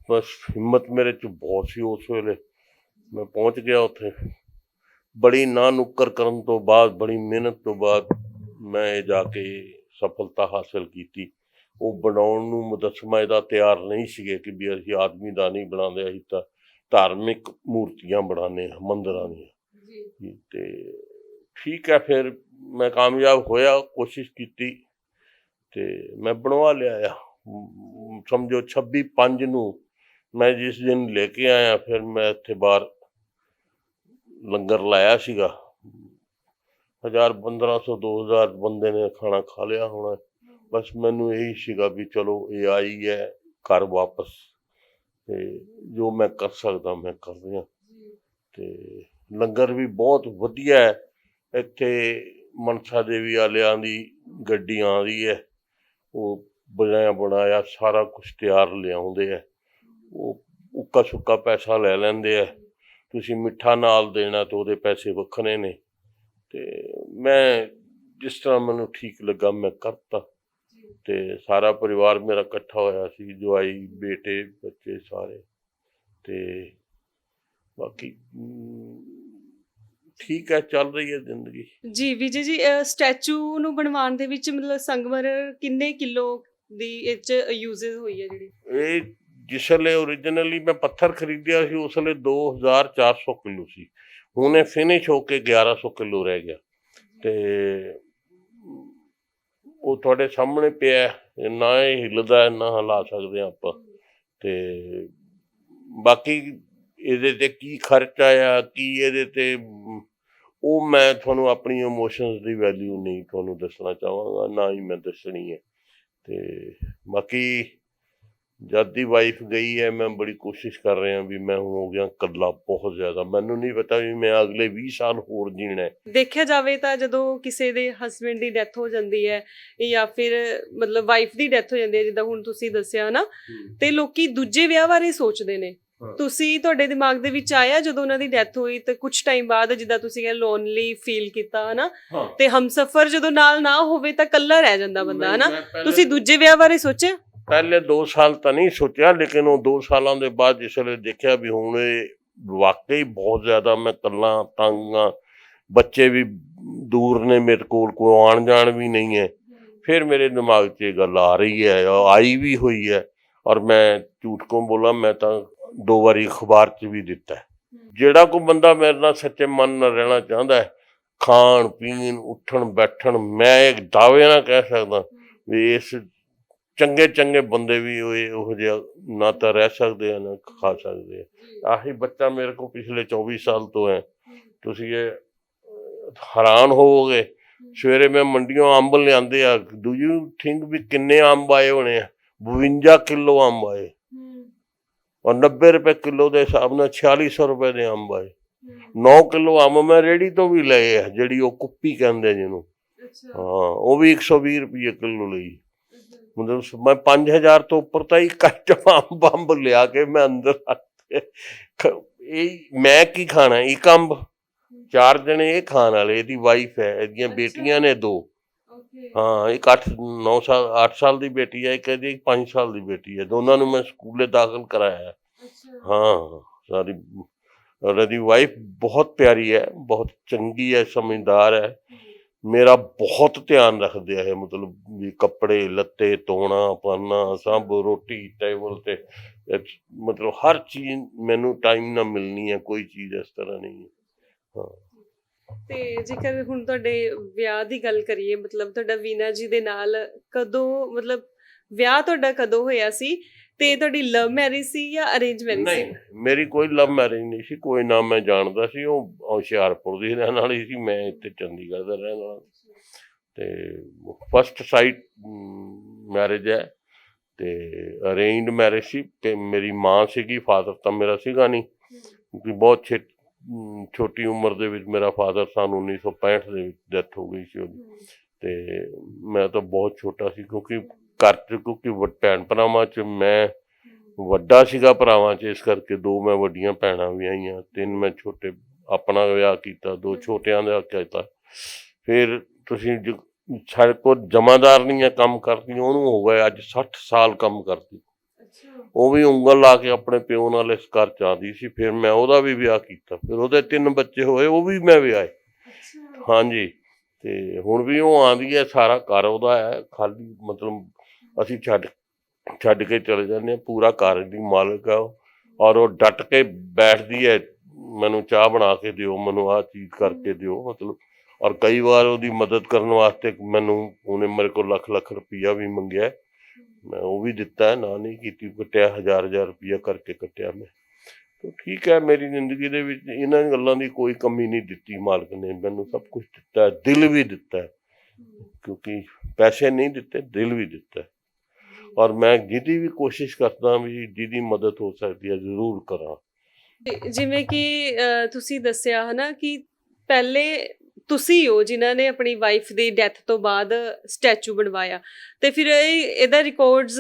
S1: ਬਸ ਹਿੰਮਤ ਮੇਰੇ 'ਚ ਬਹੁਤ ਸੀ ਉਸ ਵੇਲੇ। ਮੈਂ ਪਹੁੰਚ ਗਿਆ ਉੱਥੇ। ਬੜੀ ਨਾ ਨੁੱਕਰ ਕਰਨ ਤੋਂ ਬਾਅਦ, ਬੜੀ ਮਿਹਨਤ ਤੋਂ ਬਾਅਦ ਮੈਂ ਜਾ ਕੇ ਸਫਲਤਾ ਹਾਸਿਲ ਕੀਤੀ। ਉਹ ਬਣਾਉਣ ਨੂੰ ਮੁਜੱਸਮਾ ਇਹਦਾ ਤਿਆਰ ਨਹੀਂ ਸੀਗੇ ਕਿ ਵੀ ਅਸੀਂ ਆਦਮੀ ਦਾ ਨਹੀਂ ਬਣਾਉਂਦੇ, ਅਸੀਂ ਤਾਂ ਧਾਰਮਿਕ ਮੂਰਤੀਆਂ ਬਣਾਉਂਦੇ ਹਾਂ, ਮੰਦਿਰਾਂ ਦੀਆਂ। ਅਤੇ ਠੀਕ ਹੈ, ਫਿਰ ਮੈਂ ਕਾਮਯਾਬ ਹੋਇਆ, ਕੋਸ਼ਿਸ਼ ਕੀਤੀ ਅਤੇ ਮੈਂ ਬਣਵਾ ਲਿਆ। ਸਮਝੋ 26/5 ਨੂੰ ਮੈਂ ਜਿਸ ਦਿਨ ਲੈ ਕੇ ਆਇਆ, ਫਿਰ ਮੈਂ ਇੱਥੇ ਬਾਹਰ ਲੰਗਰ ਲਾਇਆ ਸੀਗਾ। 1000-1500-2000 ਬੰਦੇ ਨੇ ਖਾਣਾ ਖਾ ਲਿਆ ਹੋਣਾ। ਬਸ ਮੈਨੂੰ ਇਹੀ ਸੀਗਾ ਵੀ ਚਲੋ ਇਹ ਆਈ ਹੈ ਘਰ ਵਾਪਸ, ਅਤੇ ਜੋ ਮੈਂ ਕਰ ਸਕਦਾ ਮੈਂ ਕਰ ਰਿਹਾ। ਅਤੇ ਲੰਗਰ ਵੀ ਬਹੁਤ ਵਧੀਆ ਹੈ। ਇੱਥੇ ਮਨਸਾ ਦੇਵੀ ਵਾਲਿਆਂ ਦੀ ਗੱਡੀ ਆਉਂਦੀ ਹੈ, ਉਹ ਬਣਾਇਆ ਬਣਾਇਆ ਸਾਰਾ ਕੁਛ ਤਿਆਰ ਲਿਆਉਂਦੇ ਹੈ। ਉਹ ਉੱਕਾ ਸੁੱਕਾ ਪੈਸਾ ਲੈ ਲੈਂਦੇ ਹੈ। ਤੁਸੀਂ ਮਿੱਠਾ ਨਾਲ ਦੇਣਾ ਤਾਂ ਉਹਦੇ ਪੈਸੇ ਵੱਖਰੇ ਨੇ। ਅਤੇ ਮੈਂ ਜਿਸ ਤਰ੍ਹਾਂ ਮੈਨੂੰ ਠੀਕ ਲੱਗਾ ਮੈਂ ਕਰਤਾ, ਅਤੇ ਸਾਰਾ ਪਰਿਵਾਰ ਮੇਰਾ ਇਕੱਠਾ ਹੋਇਆ ਸੀ, ਜਵਾਈ, ਬੇਟੇ, ਬੱਚੇ ਸਾਰੇ। ਅਤੇ ਬਾਕੀ ਠੀਕ ਹੈ, ਚੱਲ ਰਹੀ ਹੈ ਜ਼ਿੰਦਗੀ।
S2: ਜੀ ਵਿਜੇ ਜੀ, ਸਟੈਚੂ ਨੂੰ ਬਣਵਾਉਣ ਦੇ ਵਿੱਚ ਮਤਲਬ ਸੰਗਮਰਮਰ ਕਿੰਨੇ ਕਿਲੋ ਦੀ ਇਹ 'ਚ ਯੂਜ਼ਿਸ ਹੋਈ ਹੈ ਜਿਹੜੀ? ਇਹ
S1: ਜਿਸ ਵੇਲੇ ਓਰੀਜਨਲੀ ਮੈਂ ਪੱਥਰ ਖਰੀਦਿਆ ਸੀ ਉਸ ਵੇਲੇ 2400 ਕਿਲੋ ਸੀ। ਹੁਣ ਇਹ ਫਿਨਿਸ਼ ਹੋ ਕੇ 1100 ਕਿਲੋ ਰਹਿ ਗਿਆ। ਅਤੇ ਉਹ ਤੁਹਾਡੇ ਸਾਹਮਣੇ ਪਿਆ, ਨਾ ਇਹ ਹਿੱਲਦਾ ਨਾ ਹਿਲਾ ਸਕਦੇ ਆਪਾਂ। ਅਤੇ ਬਾਕੀ ਇਹਦੇ 'ਤੇ ਕੀ ਖਰਚ ਆਇਆ, ਕੀ ਇਹਦੇ 'ਤੇ, ਉਹ ਮੈਂ ਤੁਹਾਨੂੰ ਆਪਣੀ ਇਮੋਸ਼ਨਸ ਦੀ ਵੈਲਿਊ ਨਹੀਂ ਤੁਹਾਨੂੰ ਦੱਸਣਾ ਚਾਹਾਂਗਾ, ਨਾ ਹੀ ਮੈਂ ਦੱਸਣੀ ਹੈ। ਅਤੇ ਬਾਕੀ ਜਦ ਦੀ ਵਾਈਫ ਗਈ ਹੈ ਮੈਂ ਬੜੀ ਕੋਸ਼ਿਸ਼ ਕਰ ਰਿਹਾ ਵੀ ਮੈਂ ਹੋ ਗਿਆ ਇਕੱਲਾ ਬਹੁਤ ਜ਼ਿਆਦਾ। ਮੈਨੂੰ ਨਹੀਂ ਪਤਾ ਵੀ ਮੈਂ ਅਗਲੇ 20 ਸਾਲ ਹੋਰ ਜੀਣਾ ਹੈ।
S2: ਦੇਖਿਆ ਜਾਵੇ ਤਾਂ ਜਦੋਂ ਕਿਸੇ ਦੇ ਹਸਬੈਂਡ ਦੀ ਡੈਥ ਹੋ ਜਾਂਦੀ ਹੈ ਜਾਂ ਫਿਰ ਮਤਲਬ ਵਾਈਫ ਦੀ ਡੈਥ ਹੋ ਜਾਂਦੀ ਹੈ, ਜਿੱਦਾਂ ਹੁਣ ਤੁਸੀਂ ਦੱਸਿਆ ਨਾ, ਤੇ ਲੋਕੀ ਦੂਜੇ ਵਿਆਹ ਬਾਰੇ ਸੋਚਦੇ ਨੇ। ਤੁਸੀਂ, ਤੁਹਾਡੇ ਦਿਮਾਗ ਦੇ ਵਿੱਚ ਆਇਆ ਜਦੋਂ ਉਹਨਾਂ ਦੀ ਡੈਥ ਹੋਈ ਤੇ ਕੁਛ ਟਾਈਮ ਬਾਅਦ, ਜਿੱਦਾਂ ਤੁਸੀਂ ਕਹਿੰਦੇ ਲੋਨਲੀ ਫੀਲ ਕੀਤਾ ਹਨਾ, ਤੇ ਹਮਸਫਰ ਜਦੋਂ ਨਾਲ ਨਾ ਹੋਵੇ ਤਾਂ ਇਕੱਲਾ ਰਹਿ ਜਾਂਦਾ ਬੰਦਾ ਹਨਾ, ਤੁਸੀਂ ਦੂਜੇ ਵਿਆਹ ਬਾਰੇ ਸੋਚਿਆ?
S1: ਪਹਿਲੇ 2 ਸਾਲ ਤਾਂ ਨਹੀਂ ਸੋਚਿਆ, ਲੇਕਿਨ ਉਹ 2 ਸਾਲਾਂ ਦੇ ਬਾਅਦ ਜਿਸ ਵੇਲੇ ਦੇਖਿਆ ਵੀ ਹੁਣ ਇਹ ਵਾਕਈ ਬਹੁਤ ਜ਼ਿਆਦਾ ਮੈਂ ਇਕੱਲਾ ਤੰਗ ਹਾਂ, ਬੱਚੇ ਵੀ ਦੂਰ ਨੇ ਮੇਰੇ ਕੋਲ, ਕੋਈ ਆਉਣ ਜਾਣ ਵੀ ਨਹੀਂ ਹੈ, ਫਿਰ ਮੇਰੇ ਦਿਮਾਗ 'ਚ ਇਹ ਗੱਲ ਆ ਰਹੀ ਹੈ, ਆਈ ਵੀ ਹੋਈ ਹੈ। ਔਰ ਮੈਂ ਝੂਠ ਕਿਉਂ ਬੋਲਾਂ, ਮੈਂ ਤਾਂ 2 ਵਾਰੀ ਅਖਬਾਰ 'ਚ ਵੀ ਦਿੱਤਾ। ਜਿਹੜਾ ਕੋਈ ਬੰਦਾ ਮੇਰੇ ਨਾਲ ਸੱਚੇ ਮਨ ਨਾਲ ਰਹਿਣਾ ਚਾਹੁੰਦਾ ਹੈ, ਖਾਣ ਪੀਣ ਉੱਠਣ ਬੈਠਣ, ਮੈਂ ਇੱਕ ਦਾਅਵੇ ਨਾਲ ਕਹਿ ਸਕਦਾ ਵੀ ਇਸ ਚੰਗੇ ਬੰਦੇ ਵੀ ਉਹੋ ਜਿਹਾ ਨਾ ਤਾਂ ਰਹਿ ਸਕਦੇ ਆ ਨਾ ਖਾ ਸਕਦੇ ਆ। ਆਹੀ ਬੱਚਾ ਮੇਰੇ ਕੋਲ ਪਿਛਲੇ 24 ਸਾਲ ਤੋਂ ਹੈ। ਤੁਸੀਂ ਇਹ ਹੈਰਾਨ ਹੋਵੋਗੇ, ਸਵੇਰੇ ਮੈਂ ਮੰਡੀਓਂ ਅੰਬ ਲਿਆਂਦੇ ਆ, ਡੂ ਯੂ ਥਿੰਕ ਵੀ ਕਿੰਨੇ ਅੰਬ ਆਏ ਹੋਣੇ ਆ? 52 ਕਿਲੋ ਅੰਬ ਆਏ, ਔਰ 90 ਰੁਪਏ ਕਿਲੋ ਦੇ ਹਿਸਾਬ ਨਾਲ 4600 ਰੁਪਏ ਦੇ ਅੰਬ ਆਏ। 9 ਕਿਲੋ ਅੰਬ ਮੈਂ ਰੇਹੜੀ ਤੋਂ ਵੀ ਲਏ ਆ, ਜਿਹੜੀ ਉਹ ਕੁੱਪੀ ਕਹਿੰਦੇ ਜਿਹਨੂੰ, ਹਾਂ ਉਹ ਵੀ 120 ਰੁਪਏ ਕਿਲੋ ਲਈ। ਮਤਲਬ ਮੈਂ 5000 ਤੋਂ ਉੱਪਰ ਤਾਂ ਇੱਕ ਆਈਟਮ ਬੰਬ ਲਿਆ ਕੇ ਮੈਂ ਅੰਦਰ ਇਹ ਮੈਂ ਕੀ ਖਾਣਾ ਇੱਕ ਅੰਬ, 4 ਜਣੇ ਇਹ ਖਾਣ ਵਾਲੇ, ਇਹਦੀ ਵਾਈਫ ਹੈ, ਇਹਦੀਆਂ ਬੇਟੀਆਂ ਨੇ 2। ਹਾਂ ਇੱਕ 8 ਸਾਲ ਦੀ ਬੇਟੀ ਹੈ, ਇੱਕ ਇਹਦੀ 5 ਸਾਲ ਦੀ ਬੇਟੀ ਹੈ, ਦੋਨਾਂ ਨੂੰ ਮੈਂ ਸਕੂਲੇ ਦਾਖਲ ਕਰਾਇਆ। ਹਾਂ ਸਾਰੀ ਔਰ ਇਹਦੀ ਵਾਈਫ ਬਹੁਤ ਪਿਆਰੀ ਹੈ, ਬਹੁਤ ਚੰਗੀ ਹੈ, ਸਮਝਦਾਰ ਹੈ, ਮੇਰਾ ਬਹੁਤ ਧਿਆਨ ਰੱਖਦੇ ਆ ਇਹ, ਮਤਲਬ ਵੀ ਕੱਪੜੇ ਲੱਤੇ ਧੋਣਾ ਪਾਣਾ ਸਭ, ਰੋਟੀ ਟੇਬਲ ਤੇ ਮਤਲਬ ਹਰ ਚੀਜ਼ ਮੈਨੂੰ ਟਾਈਮ ਨਾਲ ਮਿਲਣੀ ਹੈ, ਕੋਈ ਚੀਜ਼ ਇਸ ਤਰ੍ਹਾਂ ਨਹੀਂ ਹੈ। ਹਾਂ
S2: ਤੇ ਜੇਕਰ ਹੁਣ ਤੁਹਾਡੇ ਵਿਆਹ ਦੀ ਗੱਲ ਕਰੀਏ, ਮਤਲਬ ਤੁਹਾਡਾ ਵੀਨਾ ਜੀ ਦੇ ਨਾਲ ਕਦੋਂ, ਮਤਲਬ ਵਿਆਹ ਤੁਹਾਡਾ ਕਦੋਂ ਹੋਇਆ ਸੀ, ਤੇ ਤੁਹਾਡੀ ਲਵ ਮੈਰਿਜ ਸੀ ਜਾਂ ਅਰੇਂਜ ਮੈਰਿਜ ਸੀ?
S1: ਨਹੀਂ ਮੇਰੀ ਕੋਈ ਲਵ ਮੈਰਿਜ ਨਹੀਂ ਸੀ, ਕੋਈ ਨਾ ਮੈਂ ਜਾਣਦਾ ਸੀ, ਉਹ ਹੁਸ਼ਿਆਰਪੁਰ ਦੀ ਰਹਿਣ ਵਾਲੀ ਸੀ, ਮੈਂ ਇੱਥੇ ਚੰਡੀਗੜ੍ਹ ਦਾ ਰਹਿਣ ਵਾਲਾ। ਤੇ ਫਸਟ ਸਾਈਟ ਮੈਰਿਜ ਹੈ ਤੇ ਅਰੇਂਜਡ ਮੈਰਿਜ ਸੀ। ਤੇ ਮੇਰੀ ਮਾਂ ਸੀਗੀ, ਫਾਦਰ ਤਾਂ ਮੇਰਾ ਸੀਗਾ ਨਹੀਂ, ਕਿਉਂਕਿ ਬਹੁਤ ਛੋਟੀ ਉਮਰ ਦੇ ਵਿੱਚ ਮੇਰਾ ਫਾਦਰ ਸਨ 1965 ਦੇ ਵਿੱਚ ਡੈਥ ਹੋ ਗਈ ਸੀ ਉਹਦੀ। ਤੇ ਮੈਂ ਤਾਂ ਬਹੁਤ ਛੋਟਾ ਸੀ, ਕਿਉਂਕਿ ਘਰ 'ਚ ਕਿਉਂਕਿ ਭੈਣ ਭਰਾਵਾਂ 'ਚ ਮੈਂ ਵੱਡਾ ਸੀਗਾ ਭਰਾਵਾਂ 'ਚ, ਇਸ ਕਰਕੇ 2 ਮੈਂ ਵੱਡੀਆਂ ਭੈਣਾਂ ਵੀ ਆਈਆਂ, 3 ਮੈਂ ਛੋਟੇ, ਆਪਣਾ ਵਿਆਹ ਕੀਤਾ, 2 ਛੋਟਿਆਂ ਦਾ ਕੀਤਾ। ਫਿਰ ਤੁਸੀਂ ਸਾਡੇ ਕੋਲ ਜਮਾਦਾਰਨੀਆਂ ਕੰਮ ਕਰਦੀ, ਉਹਨੂੰ ਹੋ ਗਏ ਅੱਜ 60 ਸਾਲ ਕੰਮ ਕਰਦੀ, ਉਹ ਵੀ ਉਂਗਲ ਲਾ ਕੇ ਆਪਣੇ ਪਿਓ ਨਾਲ ਇਸ ਘਰ 'ਚ ਆਉਂਦੀ ਸੀ। ਫਿਰ ਮੈਂ ਉਹਦਾ ਵੀ ਵਿਆਹ ਕੀਤਾ, ਫਿਰ ਉਹਦੇ 3 ਬੱਚੇ ਹੋਏ, ਉਹ ਵੀ ਮੈਂ ਵਿਆਹੇ। ਹਾਂਜੀ ਤੇ ਹੁਣ ਵੀ ਉਹ ਆਉਂਦੀ ਹੈ, ਸਾਰਾ ਘਰ ਉਹਦਾ ਹੈ, ਖਾਲੀ ਮਤਲਬ ਅਸੀਂ ਛੱਡ ਕੇ ਚਲੇ ਜਾਂਦੇ ਹਾਂ, ਪੂਰਾ ਘਰ ਦੀ ਮਾਲਕ ਆ ਉਹ, ਔਰ ਉਹ ਡਟ ਕੇ ਬੈਠਦੀ ਹੈ, ਮੈਨੂੰ ਚਾਹ ਬਣਾ ਕੇ ਦਿਓ, ਮੈਨੂੰ ਆਹ ਚੀਜ਼ ਕਰਕੇ ਦਿਓ, ਮਤਲਬ। ਔਰ ਕਈ ਵਾਰ ਉਹਦੀ ਮਦਦ ਕਰਨ ਵਾਸਤੇ ਮੈਨੂੰ ਉਹਨੇ ਮੇਰੇ ਕੋਲ ਲੱਖ ਰੁਪਈਆ ਵੀ ਮੰਗਿਆ, ਮੈਂ ਉਹ ਵੀ ਦਿੱਤਾ, ਨਾ ਨਹੀਂ ਕੀਤੀ, ਕੱਟਿਆ 1000 ਰੁਪਈਆ ਕਰਕੇ ਕੱਟਿਆ ਮੈਂ। ਠੀਕ ਹੈ, ਮੇਰੀ ਜ਼ਿੰਦਗੀ ਦੇ ਵਿੱਚ ਇਹਨਾਂ ਗੱਲਾਂ ਦੀ ਕੋਈ ਕਮੀ ਨਹੀਂ ਦਿੱਤੀ ਮਾਲਕ ਨੇ, ਮੈਨੂੰ ਸਭ ਕੁਛ ਦਿੱਤਾ, ਦਿਲ ਵੀ ਦਿੱਤਾ, ਕਿਉਂਕਿ ਪੈਸੇ ਨਹੀਂ ਦਿੱਤੇ, ਦਿਲ ਵੀ ਦਿੱਤਾ। ਔਰ ਮੈਂ ਜਿਹਦੀ ਵੀ ਕੋਸ਼ਿਸ਼ ਕਰਦਾ ਵੀ ਜਿਹਦੀ ਮਦਦ ਹੋ ਸਕਦੀ ਹੈ ਜ਼ਰੂਰ ਕਰਾਂ।
S2: ਜਿਵੇਂ ਕਿ ਤੁਸੀਂ ਦੱਸਿਆ ਹੈ ਕਿ ਪਹਿਲੇ ਤੁਸੀਂ ਹੋ ਜਿਨ੍ਹਾਂ ਨੇ ਆਪਣੀ ਵਾਈਫ ਦੀ ਡੈਥ ਤੋਂ ਬਾਅਦ ਸਟੈਚੂ ਬਣਵਾਇਆ, ਤੇ ਫਿਰ ਇਹਦਾ ਰਿਕਾਰਡਸ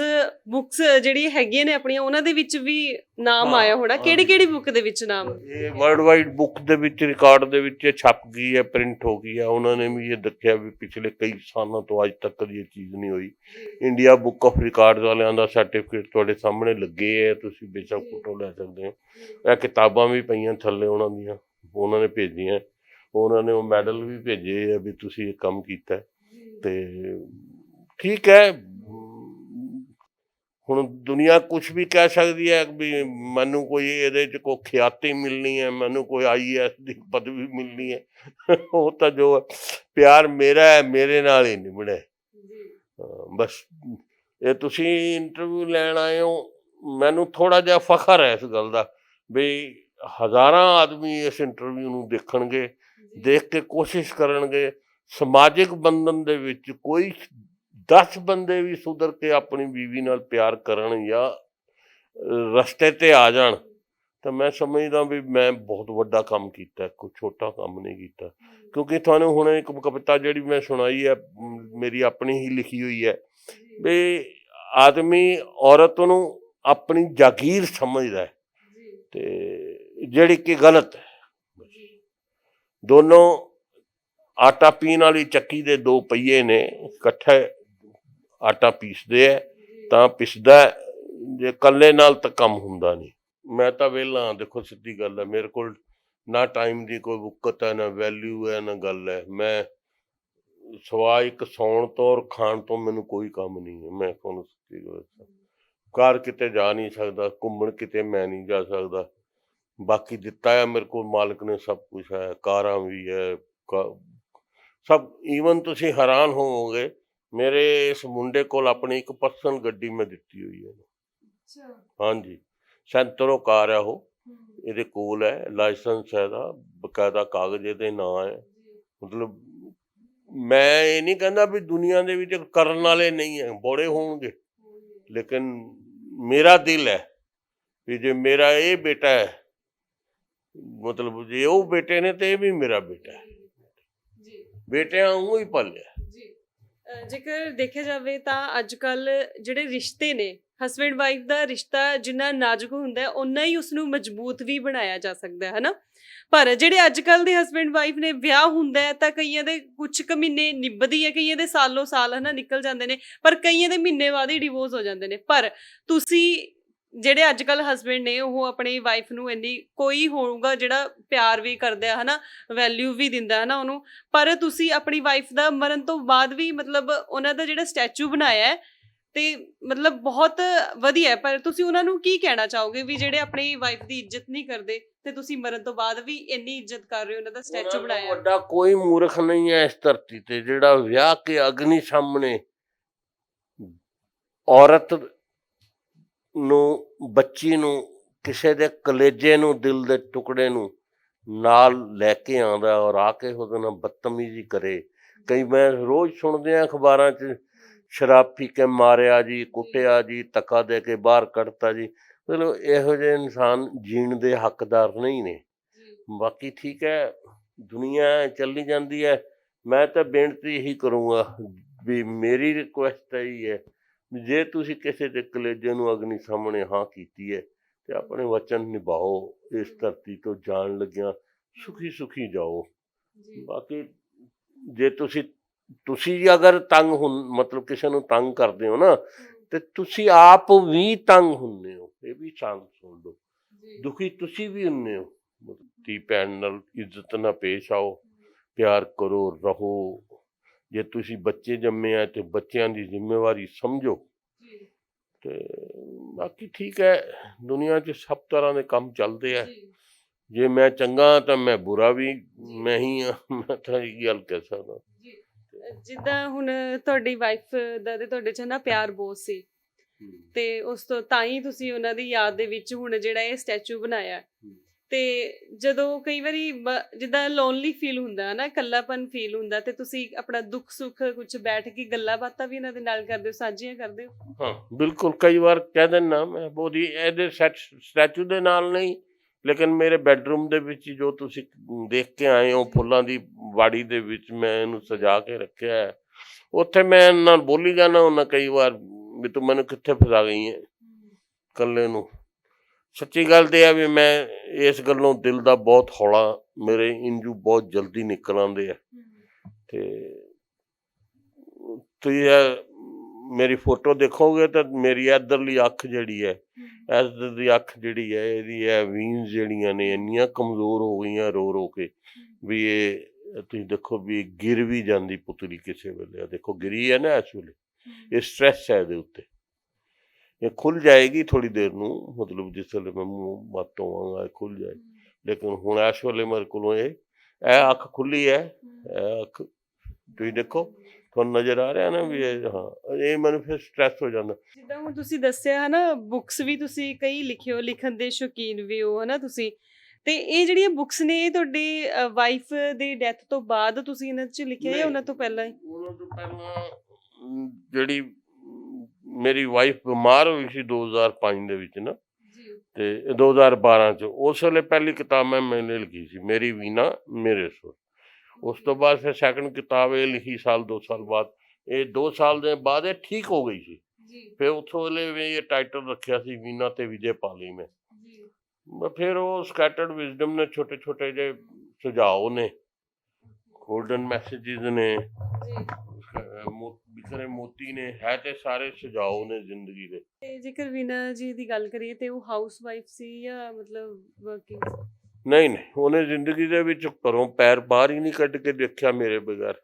S2: ਬੁੱਕਸ ਜਿਹੜੀਆਂ ਹੈਗੀਆਂ ਨੇ ਆਪਣੀਆਂ, ਉਹਨਾਂ ਦੇ ਵਿੱਚ ਵੀ ਨਾਮ ਆਇਆ ਹੋਣਾ, ਕਿਹੜੀ ਬੁੱਕ ਦੇ ਵਿੱਚ ਨਾਮ?
S1: ਇਹ ਵਰਲਡ ਵਾਈਡ ਬੁੱਕ ਦੇ ਵਿੱਚ, ਰਿਕਾਰਡ ਦੇ ਵਿੱਚ ਛਪ ਗਈ ਹੈ, ਪ੍ਰਿੰਟ ਹੋ ਗਈ ਹੈ। ਉਹਨਾਂ ਨੇ ਵੀ ਇਹ ਦੱਸਿਆ ਵੀ ਪਿਛਲੇ ਕਈ ਸਾਲਾਂ ਤੋਂ ਅੱਜ ਤੱਕ ਕਦੀ ਇਹ ਚੀਜ਼ ਨਹੀਂ ਹੋਈ। ਇੰਡੀਆ ਬੁੱਕ ਆਫ ਰਿਕਾਰਡਸ ਵਾਲਿਆਂ ਦਾ ਸਰਟੀਫਿਕੇਟ ਤੁਹਾਡੇ ਸਾਹਮਣੇ ਲੱਗੇ ਹੈ, ਤੁਸੀਂ ਬੇਸ਼ੱਕ ਫੋਟੋ ਲੈ ਸਕਦੇ ਹੋ। ਇਹ ਕਿਤਾਬਾਂ ਵੀ ਪਈਆਂ ਥੱਲੇ ਉਹਨਾਂ ਦੀਆਂ, ਉਹਨਾਂ ਨੇ ਭੇਜੀਆਂ, ਉਹਨਾਂ ਨੇ ਉਹ ਮੈਡਲ ਵੀ ਭੇਜੇ ਆ ਵੀ ਤੁਸੀਂ ਇਹ ਕੰਮ ਕੀਤਾ। ਤੇ ਠੀਕ ਹੈ, ਹੁਣ ਦੁਨੀਆ ਕੁਛ ਵੀ ਕਹਿ ਸਕਦੀ ਹੈ ਵੀ ਮੈਨੂੰ ਕੋਈ ਇਹਦੇ 'ਚ ਕੋਈ ਖਿਆਤੀ ਮਿਲਣੀ ਹੈ, ਮੈਨੂੰ ਕੋਈ IAS ਦੀ ਪਦਵੀ ਮਿਲਣੀ ਹੈ, ਉਹ ਤਾਂ ਜੋ ਪਿਆਰ ਮੇਰਾ ਹੈ, ਮੇਰੇ ਨਾਲ ਹੀ ਨਿਭਣਾ। ਬਸ ਇਹ ਤੁਸੀਂ ਇੰਟਰਵਿਊ ਲੈਣ ਆਏ ਹੋ, ਮੈਨੂੰ ਥੋੜ੍ਹਾ ਜਿਹਾ ਫਖਰ ਹੈ ਇਸ ਗੱਲ ਦਾ ਵੀ ਹਜ਼ਾਰਾਂ ਆਦਮੀ ਇਸ ਇੰਟਰਵਿਊ ਨੂੰ ਦੇਖਣਗੇ, ਦੇਖ ਕੇ ਕੋਸ਼ਿਸ਼ ਕਰਨਗੇ ਸਮਾਜਿਕ ਬੰਧਨ ਦੇ ਵਿੱਚ ਕੋਈ 10 ਬੰਦੇ ਵੀ ਸੁਧਰ ਕੇ ਆਪਣੀ ਬੀਵੀ ਨਾਲ ਪਿਆਰ ਕਰਨ ਜਾਂ ਰਸਤੇ 'ਤੇ ਆ ਜਾਣ, ਤਾਂ ਮੈਂ ਸਮਝਦਾ ਵੀ ਮੈਂ ਬਹੁਤ ਵੱਡਾ ਕੰਮ ਕੀਤਾ, ਕੋਈ ਛੋਟਾ ਕੰਮ ਨਹੀਂ ਕੀਤਾ। ਕਿਉਂਕਿ ਤੁਹਾਨੂੰ ਹੁਣ ਇੱਕ ਕਵਿਤਾ ਜਿਹੜੀ ਮੈਂ ਸੁਣਾਈ ਹੈ, ਮੇਰੀ ਆਪਣੀ ਹੀ ਲਿਖੀ ਹੋਈ ਹੈ, ਵੀ ਆਦਮੀ ਔਰਤ ਨੂੰ ਆਪਣੀ ਜਾਗੀਰ ਸਮਝਦਾ ਹੈ, ਤੇ ਜਿਹੜੀ ਕਿ ਗਲਤ ਹੈ। ਦੋਨੋਂ ਆਟਾ ਪੀਣ ਵਾਲੀ ਚੱਕੀ ਦੇ 2 ਪਹੀਏ ਨੇ, ਇਕੱਠੇ ਆਟਾ ਪੀਸਦੇ ਹੈ ਤਾਂ ਪਿਸਦਾ, ਜੇ ਇਕੱਲੇ ਨਾਲ ਤਾਂ ਕੰਮ ਹੁੰਦਾ ਨਹੀਂ। ਮੈਂ ਤਾਂ ਵਿਹਲਾ, ਦੇਖੋ ਸਿੱਧੀ ਗੱਲ ਹੈ, ਮੇਰੇ ਕੋਲ ਨਾ ਟਾਈਮ ਦੀ ਕੋਈ ਵਕਤ ਹੈ, ਨਾ ਵੈਲਿਊ ਹੈ, ਨਾ ਗੱਲ ਹੈ। ਮੈਂ ਸਵਾ ਇੱਕ ਸੌਣ ਤੋਂ ਔਰ ਖਾਣ ਤੋਂ ਮੈਨੂੰ ਕੋਈ ਕੰਮ ਨਹੀਂ ਹੈ। ਮੈਂ ਤੁਹਾਨੂੰ ਸਿੱਧੀ ਗੱਲ ਦੱਸਾਂ, ਘਰ ਕਿਤੇ ਜਾ ਨਹੀਂ ਸਕਦਾ, ਘੁੰਮਣ ਕਿਤੇ ਮੈਂ ਨਹੀਂ ਜਾ ਸਕਦਾ। ਬਾਕੀ ਦਿੱਤਾ ਹੈ ਮੇਰੇ ਕੋਲ ਮਾਲਕ ਨੇ, ਸਭ ਕੁਛ ਹੈ, ਕਾਰਾਂ ਵੀ ਹੈ, ਸਭ। ਈਵਨ ਤੁਸੀਂ ਹੈਰਾਨ ਹੋਵੋਗੇ, ਮੇਰੇ ਇਸ ਮੁੰਡੇ ਕੋਲ ਆਪਣੀ ਇੱਕ ਪਰਸਨਲ ਗੱਡੀ ਮੈਂ ਦਿੱਤੀ ਹੋਈ ਹੈ। ਹਾਂਜੀ, ਸੈਂਟਰੋ ਕਾਰ ਹੈ ਉਹ, ਇਹਦੇ ਕੋਲ ਹੈ, ਲਾਇਸੈਂਸ ਹੈ ਇਹਦਾ, ਬਕਾਇਦਾ ਕਾਗਜ਼ ਇਹਦੇ ਨਾਂ ਹੈ। ਮਤਲਬ ਮੈਂ ਇਹ ਨਹੀਂ ਕਹਿੰਦਾ ਵੀ ਦੁਨੀਆ ਦੇ ਵਿੱਚ ਕਰਨ ਵਾਲੇ ਨਹੀਂ ਹੈ, ਬੜੇ ਹੋਣਗੇ, ਲੇਕਿਨ ਮੇਰਾ ਦਿਲ ਹੈ ਵੀ ਜੇ ਮੇਰਾ ਇਹ ਬੇਟਾ ਹੈ, ਮਤਲਬ ਜੇ ਉਹ ਬੇਟੇ ਨੇ ਤੇ ਇਹ ਵੀ ਮੇਰਾ ਬੇਟਾ ਹੈ, ਬੇਟਿਆਂ ਵਾਂਗੂ ਹੀ ਪਾਲਿਆ।
S2: ਜੇਕਰ ਦੇਖਿਆ ਜਾਵੇ ਤਾਂ ਅੱਜ ਕੱਲ ਜਿਹੜੇ ਰਿਸ਼ਤੇ ਨੇ, ਹਸਬੈਂਡ ਵਾਈਫ ਦਾ ਰਿਸ਼ਤਾ ਜਿੰਨਾ ਨਾਜ਼ੁਕ ਹੁੰਦਾ ਹੈ ਓਨਾ ਹੀ ਉਸਨੂੰ ਮਜ਼ਬੂਤ ਵੀ ਬਣਾਇਆ ਜਾ ਸਕਦਾ ਹੈ ਹਨਾ। ਪਰ ਜਿਹੜੇ ਅੱਜ ਕੱਲ ਦੇ ਹਸਬੈਂਡ ਵਾਈਫ ਨੇ, ਵਿਆਹ ਹੁੰਦਾ ਹੈ ਤਾਂ ਕਈਆਂ ਦੇ ਕੁਝ ਕੁ ਮਹੀਨੇ ਨਿਭਦੀ ਹੈ, ਕਈਆਂ ਦੇ ਸਾਲੋਂ ਸਾਲ ਹਨਾ ਨਿਕਲ ਜਾਂਦੇ ਨੇ, ਪਰ ਕਈਆਂ ਦੇ ਮਹੀਨੇ ਬਾਅਦ ਹੀ ਡਿਵੋਰਸ ਹੋ ਜਾਂਦੇ ਨੇ। ਪਰ ਤੁਸੀਂ ਜਿਹੜੇ ਅੱਜ ਕੱਲ ਹਸਬੈਂਡ ਨੇ, ਉਹ ਆਪਣੀ ਵਾਈਫ ਨੂੰ ਇੰਨੀ, ਕੋਈ ਹੋਊਗਾ ਜਿਹੜਾ ਪਿਆਰ ਵੀ ਕਰਦਾ ਹੈ ਹਨਾ, ਵੈਲਿਊ ਵੀ ਦਿੰਦਾ ਹੈ ਨਾ ਉਹਨੂੰ, ਪਰ ਤੁਸੀਂ ਆਪਣੀ ਵਾਈਫ ਦਾ ਮਰਨ ਤੋਂ ਬਾਅਦ ਵੀ ਮਤਲਬ ਉਹਨਾਂ ਦਾ ਜਿਹੜਾ ਸਟੈਚੂ ਬਣਾਇਆ ਹੈ ਤੇ ਮਤਲਬ ਬਹੁਤ ਵਧੀਆ ਹੈ। ਪਰ ਤੁਸੀਂ ਉਹਨਾਂ ਨੂੰ ਕੀ ਕਹਿਣਾ ਚਾਹੋਗੇ ਵੀ ਜਿਹੜੇ ਆਪਣੀ ਵਾਈਫ ਦੀ ਇੱਜ਼ਤ ਨਹੀਂ ਕਰਦੇ ਤੇ ਤੁਸੀਂ ਮਰਨ ਤੋਂ ਬਾਅਦ ਵੀ ਇੰਨੀ ਇੱਜ਼ਤ ਕਰ ਰਹੇ ਹੋ, ਉਹਨਾਂ ਦਾ
S1: ਉਹਨਾਂ
S2: ਸਟੈਚੂ
S1: ਤੋਂ
S2: ਬਣਾਇਆ?
S1: ਵੱਡਾ ਕੋਈ ਮੂਰਖ ਨਹੀਂ ਹੈ ਇਸ ਧਰਤੀ ਤੇ ਜਿਹੜਾ ਵਿਆਹ ਕੇ ਅਗਨੀ ਸਾਹਮਣੇ ਔਰਤ ਨੂੰ, ਬੱਚੀ ਨੂੰ, ਕਿਸੇ ਦੇ ਕਲੇਜੇ ਨੂੰ, ਦਿਲ ਦੇ ਟੁਕੜੇ ਨੂੰ ਨਾਲ ਲੈ ਕੇ ਆਉਂਦਾ ਔਰ ਆ ਕੇ ਉਹਦੇ ਨਾਲ ਬਦਤਮੀਜ਼ੀ ਕਰੇ। ਕਈ ਮੈਂ ਰੋਜ਼ ਸੁਣਦੇ ਆ ਅਖਬਾਰਾਂ 'ਚ, ਸ਼ਰਾਬ ਪੀ ਕੇ ਮਾਰਿਆ ਜੀ, ਕੁੱਟਿਆ ਜੀ, ਧੱਕਾ ਦੇ ਕੇ ਬਾਹਰ ਕੱਢਤਾ ਜੀ। ਮਤਲਬ ਇਹੋ ਜਿਹੇ ਇਨਸਾਨ ਜੀਣ ਦੇ ਹੱਕਦਾਰ ਨਹੀਂ ਨੇ। ਬਾਕੀ ਠੀਕ ਹੈ, ਦੁਨੀਆ ਚੱਲੀ ਜਾਂਦੀ ਹੈ। ਮੈਂ ਤਾਂ ਬੇਨਤੀ ਇਹੀ ਕਰੂੰਗਾ ਵੀ, ਮੇਰੀ ਰਿਕੁਐਸਟ ਤਾਂ ਇਹੀ ਹੈ ਵੀ ਜੇ ਤੁਸੀਂ ਕਿਸੇ ਦੇ ਕਲੇਜੇ ਨੂੰ ਅਗਨੀ ਸਾਹਮਣੇ ਹਾਂ ਕੀਤੀ ਹੈ ਤੇ ਆਪਣੇ ਵਚਨ ਨਿਭਾਓ। ਇਸ ਧਰਤੀ ਤੋਂ ਜਾਣ ਲੱਗਿਆਂ ਸੁਖੀ ਸੁਖੀ ਜਾਓ। ਬਾਕੀ ਜੇ ਤੁਸੀਂ ਅਗਰ ਤੰਗ ਮਤਲਬ ਕਿਸੇ ਨੂੰ ਤੰਗ ਕਰਦੇ ਹੋ ਨਾ, ਤੇ ਤੁਸੀਂ ਆਪ ਵੀ ਤੰਗ ਹੁੰਦੇ ਹੋ, ਇਹ ਵੀ ਸੁਣ ਲਓ। ਦੁਖੀ ਤੁਸੀਂ ਵੀ ਹੁੰਦੇ ਹੋ। ਧੀ ਭੈਣ ਨਾਲ ਇੱਜ਼ਤ ਨਾਲ ਪੇਸ਼ ਆਓ, ਪਿਆਰ ਕਰੋ, ਰਹੋ। ਜੇ ਤੁਸੀਂ ਬੱਚੇ ਜੰਮੇ ਆ ਤੇ ਬੱਚਿਆਂ ਦੀ ਜ਼ਿੰਮੇਵਾਰੀ ਸਮਝੋ। ਤੇ ਬਾਕੀ ਠੀਕ ਹੈ, ਦੁਨੀਆ 'ਚ ਸਭ ਤਰ੍ਹਾਂ ਦੇ ਕੰਮ ਚੱਲਦੇ ਆ। ਜੇ ਮੈਂ ਚੰਗਾ ਤਾਂ ਮੈਂ ਬੁਰਾ ਵੀ ਮੈਂ ਹੀ ਹਾਂ। ਮੈਂ ਤਾਂ ਇਹ ਗੱਲ ਕਹਿ ਸਕਦਾ।
S2: ਜਿੱਦਾਂ ਹੁਣ ਤੁਹਾਡੀ ਵਾਈਫ ਦਾ ਤੇ ਤੁਹਾਡੇ 'ਚ ਨਾ ਪਿਆਰ ਬਹੁਤ ਸੀ, ਤੇ ਉਸ ਤੋਂ ਤਾਂ ਹੀ ਤੁਸੀਂ ਉਹਨਾਂ ਦੀ ਯਾਦ ਦੇ ਵਿੱਚ ਹੁਣ ਜਿਹੜਾ ਇਹ ਸਟੈਚੂ ਬਣਾਇਆ। ਤੇ ਜਦੋਂ ਕਈ ਵਾਰੀ ਜਿੱਦਾਂ ਲੋਨਲੀ ਫੀਲ ਹੁੰਦਾ ਹੈ ਨਾ, ਇਕੱਲਾਪਨ ਫੀਲ ਹੁੰਦਾ, ਤੇ ਤੁਸੀਂ ਆਪਣਾ ਦੁੱਖ ਸੁੱਖ ਕੁਝ ਬੈਠ ਕੇ ਗੱਲਾਂ ਬਾਤਾਂ ਵੀ ਇਹਨਾਂ ਦੇ ਨਾਲ ਕਰਦੇ ਹੋ, ਸਾਂਝੀਆਂ ਕਰਦੇ ਹੋ?
S1: ਹਾਂ ਬਿਲਕੁਲ, ਕਈ ਵਾਰ ਕਹਿ ਦਿੰਦਾ ਮੈਂ ਬੋਦੀ ਇਹਦੇ ਸਟੈਚੂ ਦੇ ਨਾਲ ਨਹੀਂ, ਲੇਕਿਨ ਮੇਰੇ ਬੈਡਰੂਮ ਦੇ ਵਿੱਚ ਜੋ ਤੁਸੀਂ ਦੇਖ ਕੇ ਆਏ ਹੋ, ਫੁੱਲਾਂ ਦੀ ਵਾੜੀ ਦੇ ਵਿੱਚ ਮੈਂ ਇਹਨੂੰ ਸਜਾ ਕੇ ਰੱਖਿਆ ਹੈ। ਉੱਥੇ ਮੈਂ ਇਹਨਾਂ ਨਾਲ ਬੋਲੀ ਜਾਣਾ ਹੁੰਦਾ ਕਈ ਵਾਰ ਵੀ ਤੂੰ ਮੈਨੂੰ ਕਿੱਥੇ ਫਸਾ ਗਈ ਹੈ ਇਕੱਲੇ ਨੂੰ। ਸੱਚੀ ਗੱਲ ਤੇ ਆ ਵੀ ਮੈਂ ਇਸ ਗੱਲੋਂ ਦਿਲ ਦਾ ਬਹੁਤ ਹੌਲਾ, ਮੇਰੇ ਇੰਜੂ ਬਹੁਤ ਜਲਦੀ ਨਿਕਲ ਆਉਂਦੇ ਆ। ਤੇ ਤੁਸੀਂ ਮੇਰੀ ਫੋਟੋ ਦੇਖੋਗੇ ਤਾਂ ਮੇਰੀ ਇੱਧਰਲੀ ਅੱਖ ਜਿਹੜੀ ਹੈ, ਇੱਧਰ ਦੀ ਅੱਖ ਜਿਹੜੀ ਹੈ, ਇਹਦੀ ਇਹ ਵੀਨਸ ਜਿਹੜੀਆਂ ਨੇ ਇੰਨੀਆਂ ਕਮਜ਼ੋਰ ਹੋ ਗਈਆਂ ਰੋ ਰੋ ਕੇ ਵੀ ਇਹ ਤੁਸੀਂ ਦੇਖੋ ਵੀ ਗਿਰ ਵੀ ਜਾਂਦੀ ਪੁਤਲੀ ਕਿਸੇ ਵੇਲੇ। ਦੇਖੋ ਗਿਰੀ ਹੈ ਨਾ ਇਸ ਵੇਲੇ, ਇਹ ਸਟ੍ਰੈਸ ਹੈ ਇਹਦੇ ਉੱਤੇ। ਇਹ ਖੁੱਲ ਜਾਏਗੀ ਥੋੜ੍ਹੀ ਦੇਰ ਨੂੰ, ਮਤਲਬ ਜਿਸ ਵੇਲੇ ਮੈਂ ਮੂੰਹ ਮੱਤ ਹੋਵਾਂਗਾ ਇਹ ਖੁੱਲ ਜਾਏ। ਲੇਕਿਨ ਹੁਣ ਇਸ ਵੇਲੇ ਮੇਰੇ ਕੋਲੋਂ ਇਹ ਅੱਖ ਖੁੱਲੀ ਹੈ, ਇਹ ਅੱਖ ਤੁਸੀਂ ਦੇਖੋ, ਤੁਹਾਨੂੰ ਨਜ਼ਰ ਆ ਰਿਹਾ ਨਾ ਵੀ ਇਹ, ਹਾਂ ਇਹ ਮੈਨੂੰ ਫਿਰ ਸਟ੍ਰੈਸ ਹੋ ਜਾਂਦਾ।
S2: ਜਿੱਦਾਂ ਹੁਣ ਤੁਸੀਂ ਦੱਸਿਆ ਹਨਾ, ਬੁੱਕਸ ਵੀ ਤੁਸੀਂ ਕਈ ਲਿਖਿਓ, ਲਿਖਣ ਦੇ ਸ਼ੌਕੀਨ ਵੀ ਹੋ ਹਨਾ ਤੁਸੀਂ, ਤੇ ਇਹ ਜਿਹੜੀਆਂ ਬੁੱਕਸ ਨੇ ਇਹ ਤੁਹਾਡੀ ਵਾਈਫ ਦੀ ਡੈਥ ਤੋਂ ਬਾਅਦ ਤੁਸੀਂ ਇਹਨਾਂ 'ਚ ਲਿਖਿਆ ਜਾਂ ਉਹਨਾਂ ਤੋਂ ਪਹਿਲਾਂ ਹੀ?
S1: ਉਹਨਾਂ ਤੋਂ ਪਹਿਲਾਂ ਜਿਹੜੀ ਮੇਰੀ ਵਾਈਫ ਬਿਮਾਰ ਹੋਈ ਸੀ 2005 ਦੇ ਵਿੱਚ ਨਾ, ਤੇ 2012 'ਚ, ਉਸ ਵੇਲੇ ਪਹਿਲੀ ਕਿਤਾਬ ਮੈंने ਲਿਖੀ ਸੀ, ਮੇਰੀ ਵੀਨਾ ਮੇਰੇ ਸੁਰ। ਉਸ ਤੋਂ ਬਾਅਦ ਫਿਰ ਸੈਕਿੰਡ ਕਿਤਾਬ ਇਹ ਲਿਖੀ 2 ਸਾਲ ਬਾਅਦ। ਇਹ 2 ਸਾਲ ਦੇ ਬਾਅਦ ਇਹ ਠੀਕ ਹੋ ਗਈ ਸੀ। ਫਿਰ ਉੱਥੋਂ ਵੇਲੇ ਵੀ ਇਹ ਟਾਈਟਲ ਰੱਖਿਆ ਸੀ ਵੀਨਾ ਤੇ ਵਿਜੇ ਪਾਲੀ ਮੈਂ। ਫਿਰ ਉਹ ਸਕੈਟਰਡ ਵਿਜ਼ਡਮ ਨੇ, ਛੋਟੇ ਛੋਟੇ ਜਿਹੇ ਸੁਝਾਅ ਨੇ, ਗੋਲਡਨ ਮੈਸੇਜਿਸ ਨੇ, ਵਿਖਰੇ ਮੋਤੀ ਨੇ, ਹੈ ਤੇ ਸਾਰੇ ਸੁਝਾਅ ਨੇ ਜ਼ਿੰਦਗੀ ਦੇ।
S2: ਤੇ ਜੇਕਰ ਵੀਨਾ ਜੀ ਦੀ ਗੱਲ ਕਰੀਏ ਤੇ ਉਹ ਹਾਊਸ ਵਾਈਫ ਸੀ ਜਾਂ ਮਤਲਬ ਵਰਕਿੰਗ?
S1: ਨਹੀਂ, ਉਹਨੇ ਜ਼ਿੰਦਗੀ ਦੇ ਵਿੱਚ ਘਰੋਂ ਪੈਰ ਬਾਹਰ ਹੀ ਨਹੀਂ ਕੱਢ ਕੇ ਦੇਖਿਆ ਮੇਰੇ ਬਗੈਰ।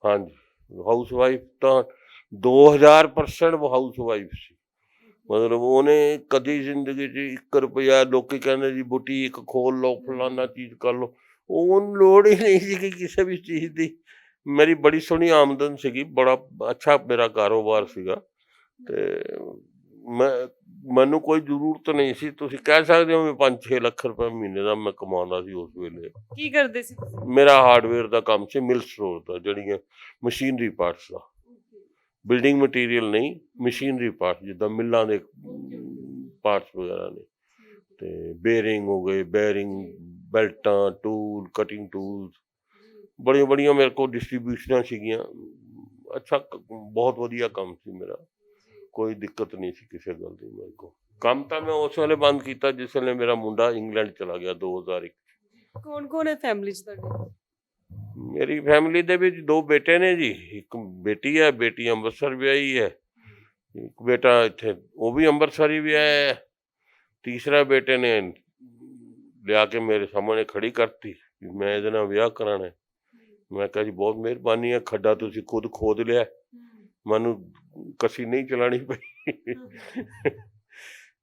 S1: ਹਾਂਜੀ, ਹਾਊਸ ਵਾਈਫ ਤਾਂ 2000% ਹਾਊਸ ਵਾਈਫ ਸੀ। ਮਤਲਬ ਉਹਨੇ ਕਦੀ ਜ਼ਿੰਦਗੀ 'ਚ 1 ਰੁਪਇਆ, ਲੋਕੀ ਕਹਿੰਦੇ ਜੀ ਬੁਟੀਕ ਖੋਲ ਲਓ, ਫਲਾਨਾ ਚੀਜ਼ ਕਰ ਲਓ, ਉਹਨੂੰ ਲੋੜ ਹੀ ਨਹੀਂ ਸੀ ਕਿਸੇ ਵੀ ਚੀਜ਼ ਦੀ। ਮੇਰੀ ਬੜੀ ਸੋਹਣੀ ਆਮਦਨ ਸੀਗੀ, ਬੜਾ ਅੱਛਾ ਮੇਰਾ ਕਾਰੋਬਾਰ ਸੀਗਾ, ਤੇ ਮੈਨੂੰ ਕੋਈ ਜ਼ਰੂਰਤ ਨਹੀਂ ਸੀ। ਤੁਸੀਂ ਕਹਿ ਸਕਦੇ ਹੋ ਵੀ 5-6 ਲੱਖ ਰੁਪਏ ਮਹੀਨੇ ਦਾ ਮੈਂ ਕਮਾਉਂਦਾ ਸੀ ਉਸ ਵੇਲੇ।
S2: ਕੀ ਕਰਦੇ ਸੀ?
S1: ਮੇਰਾ ਹਾਰਡਵੇਅਰ ਦਾ ਕੰਮ ਸੀ, ਮਿਲ ਸਟੋਰ ਦਾ, ਜਿਹੜੀਆਂ ਮਸ਼ੀਨਰੀ ਪਾਰਟਸ ਦਾ, ਬਿਲਡਿੰਗ ਮਟੀਰੀਅਲ ਨਹੀਂ, ਮਸ਼ੀਨਰੀ ਪਾਰਟਸ, ਜਿੱਦਾਂ ਮਿੱਲਾਂ ਦੇ ਪਾਰਟਸ ਵਗੈਰਾ ਨੇ, ਤੇ ਬੇਰਿੰਗ ਹੋ ਗਏ, ਬੈਰਿੰਗ, ਬੈਲਟਾਂ, ਟੂਲ, ਕਟਿੰਗ ਟੂਲਸ, ਬੜੀਆਂ ਮੇਰੇ ਕੋਲ ਡਿਸਟਰੀਬਿਊਸ਼ਨਾਂ ਸੀਗੀਆਂ। ਅੱਛਾ ਬਹੁਤ ਵਧੀਆ ਕੰਮ ਸੀ ਮੇਰਾ, ਕੋਈ ਦਿੱਕਤ ਨਹੀਂ ਸੀ ਕਿਸੇ ਗੱਲ ਦੀ ਮੇਰੇ ਕੋਲ। ਕੰਮ ਤਾਂ ਮੈਂ ਉਸ ਵੇਲੇ ਬੰਦ ਕੀਤਾ ਜਿਸ ਵੇਲੇ ਮੇਰਾ ਮੁੰਡਾ ਇੰਗਲੈਂਡ ਚਲਾ ਗਿਆ 2001।
S2: ਕੌਣ ਹੈ ਫੈਮਿਲੀ 'ਚ ਤੁਹਾਡੇ?
S1: ਮੇਰੀ ਫੈਮਿਲੀ ਦੇ ਵਿੱਚ 2 ਬੇਟੇ ਨੇ ਜੀ, ਇੱਕ ਬੇਟੀ ਹੈ, ਬੇਟੀ ਅੰਮ੍ਰਿਤਸਰ ਵਿਆਹੀ ਹੈ, ਇੱਕ ਬੇਟਾ ਇੱਥੇ ਉਹ ਵੀ ਅੰਮ੍ਰਿਤਸਰ ਹੀ ਵਿਆਹਿਆ ਹੈ। ਤੀਸਰਾ ਬੇਟੇ ਨੇ ਲਿਆ ਕੇ ਮੇਰੇ ਸਾਹਮਣੇ ਖੜੀ ਕਰਤੀ ਵੀ ਮੈਂ ਇਹਦੇ ਨਾਲ ਵਿਆਹ ਕਰਾਉਣਾ ਹੈ। ਮੈਂ ਕਿਹਾ ਜੀ ਬਹੁਤ ਮਿਹਰਬਾਨੀ ਹੈ, ਖੱਡਾ ਤੁਸੀਂ ਖੁਦ ਖੋਦ ਲਿਆ, ਮੈਨੂੰ ਕਸੀ ਨਹੀਂ ਚਲਾਉਣੀ ਪਈ।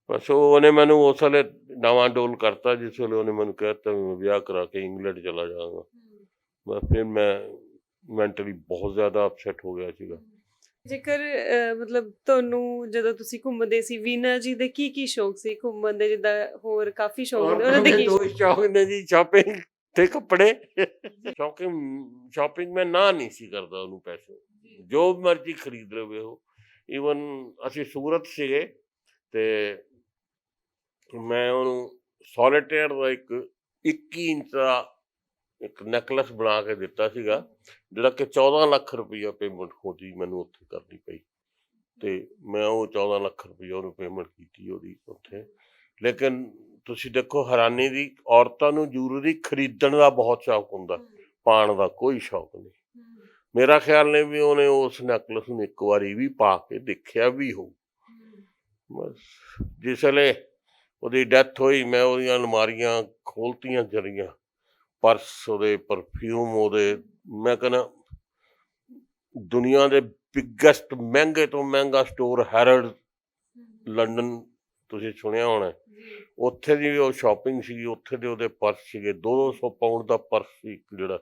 S1: ਬਸ ਉਹਨੇ ਮੈਨੂੰ ਉਸ ਵੇਲੇ ਨਵਾਂ ਡੋਲ ਕਰਤਾ ਜਿਸ ਵੇਲੇ ਉਹਨੇ ਮੈਨੂੰ ਕਹਿ ਦਿੱਤਾ ਮੈਂ ਵਿਆਹ ਕਰਾ ਕੇ ਇੰਗਲੈਂਡ ਚਲਾ ਜਾਵਾਂਗਾ। ਬਸ ਫਿਰ ਮੈਂ ਮੈਂਟਲੀ ਬਹੁਤ ਜ਼ਿਆਦਾ ਅਪਸੈਟ ਹੋ ਗਿਆ ਸੀਗਾ।
S2: ਜੇਕਰ ਮਤਲਬ ਤੁਹਾਨੂੰ ਜਦੋਂ ਤੁਸੀਂ ਘੁੰਮਦੇ ਸੀ, ਵੀਨਾ ਜੀ ਦੇ ਕੀ ਸ਼ੌਕ ਸੀ ਘੁੰਮਣ ਦੇ? ਜਿੱਦਾਂ ਹੋਰ ਕਾਫੀ ਸ਼ੌਕ ਨੇ, ਉਹਨਾਂ ਦੇ ਕੀ
S1: ਦੋ ਸ਼ੌਕ ਨੇ ਜੀ, ਸ਼ਾਪਿੰਗ ਤੇ ਕੱਪੜੇ। ਸ਼ਾਪਿੰਗ ਮੈਂ ਨਾ ਨਹੀਂ ਸੀ ਕਰਦਾ ਉਹਨੂੰ ਪੈਸੇ, ਜੋ ਮਰਜ਼ੀ ਖਰੀਦ ਲਵੇ ਉਹ। ਈਵਨ ਅਸੀਂ ਸੂਰਤ ਸੀਗੇ ਤੇ ਮੈਂ ਉਹਨੂੰ ਸੋਲੀਟੇਅਰ ਦਾ ਇੱਕ 21 ਇੰਚ ਦਾ ਇੱਕ ਨੈਕਲਸ ਬਣਾ ਕੇ ਦਿੱਤਾ ਸੀਗਾ, ਜਿਹੜਾ ਕਿ 14 ਲੱਖ ਰੁਪਈਆ ਪੇਮੈਂਟ ਹੋਦੀ ਮੈਨੂੰ ਉੱਥੇ ਕਰਨੀ ਪਈ। ਤੇ ਮੈਂ ਉਹ 14 ਲੱਖ ਰੁਪਈਆ ਉਹਨੂੰ ਪੇਮੈਂਟ ਕੀਤੀ ਉਹਦੀ ਉੱਥੇ। ਲੇਕਿਨ ਤੁਸੀਂ ਦੇਖੋ ਹੈਰਾਨੀ ਦੀ, ਔਰਤਾਂ ਨੂੰ ਜੂਲਰੀ ਖਰੀਦਣ ਦਾ ਬਹੁਤ ਸ਼ੌਕ ਹੁੰਦਾ, ਪਾਉਣ ਦਾ ਕੋਈ ਸ਼ੌਕ ਨਹੀਂ। ਮੇਰਾ ਖਿਆਲ ਨਹੀਂ ਵੀ ਉਹਨੇ ਉਸ ਨੈਕਲਸ ਨੂੰ ਇੱਕ ਵਾਰੀ ਵੀ ਪਾ ਕੇ ਦੇਖਿਆ ਵੀ ਹੋਊ। ਬਸ ਜਿਸ ਵੇਲੇ ਉਹਦੀ ਡੈਥ ਹੋਈ ਮੈਂ ਉਹਦੀਆਂ ਅਲਮਾਰੀਆਂ ਖੋਲ੍ਹਤੀਆਂ ਜਰੀਆਂ, ਪਰਸ ਉਹਦੇ, ਪਰਫਿਊਮ ਉਹਦੇ। ਮੈਂ ਕਹਿੰਦਾ ਦੁਨੀਆ ਦੇ ਬਿਗੈਸਟ ਮਹਿੰਗੇ ਤੋਂ ਮਹਿੰਗਾ ਸਟੋਰ ਹੈਰਡ ਲੰਡਨ, ਤੁਸੀਂ ਸੁਣਿਆ ਹੋਣਾ, ਉੱਥੇ ਦੀ ਉਹ ਸ਼ਾਪਿੰਗ ਸੀਗੀ, ਉੱਥੇ ਦੇ ਉਹਦੇ ਪਰਸ ਸੀਗੇ 200 ਪਾਉਂਡ ਦਾ ਪਰਸ ਸੀ ਜਿਹੜਾ।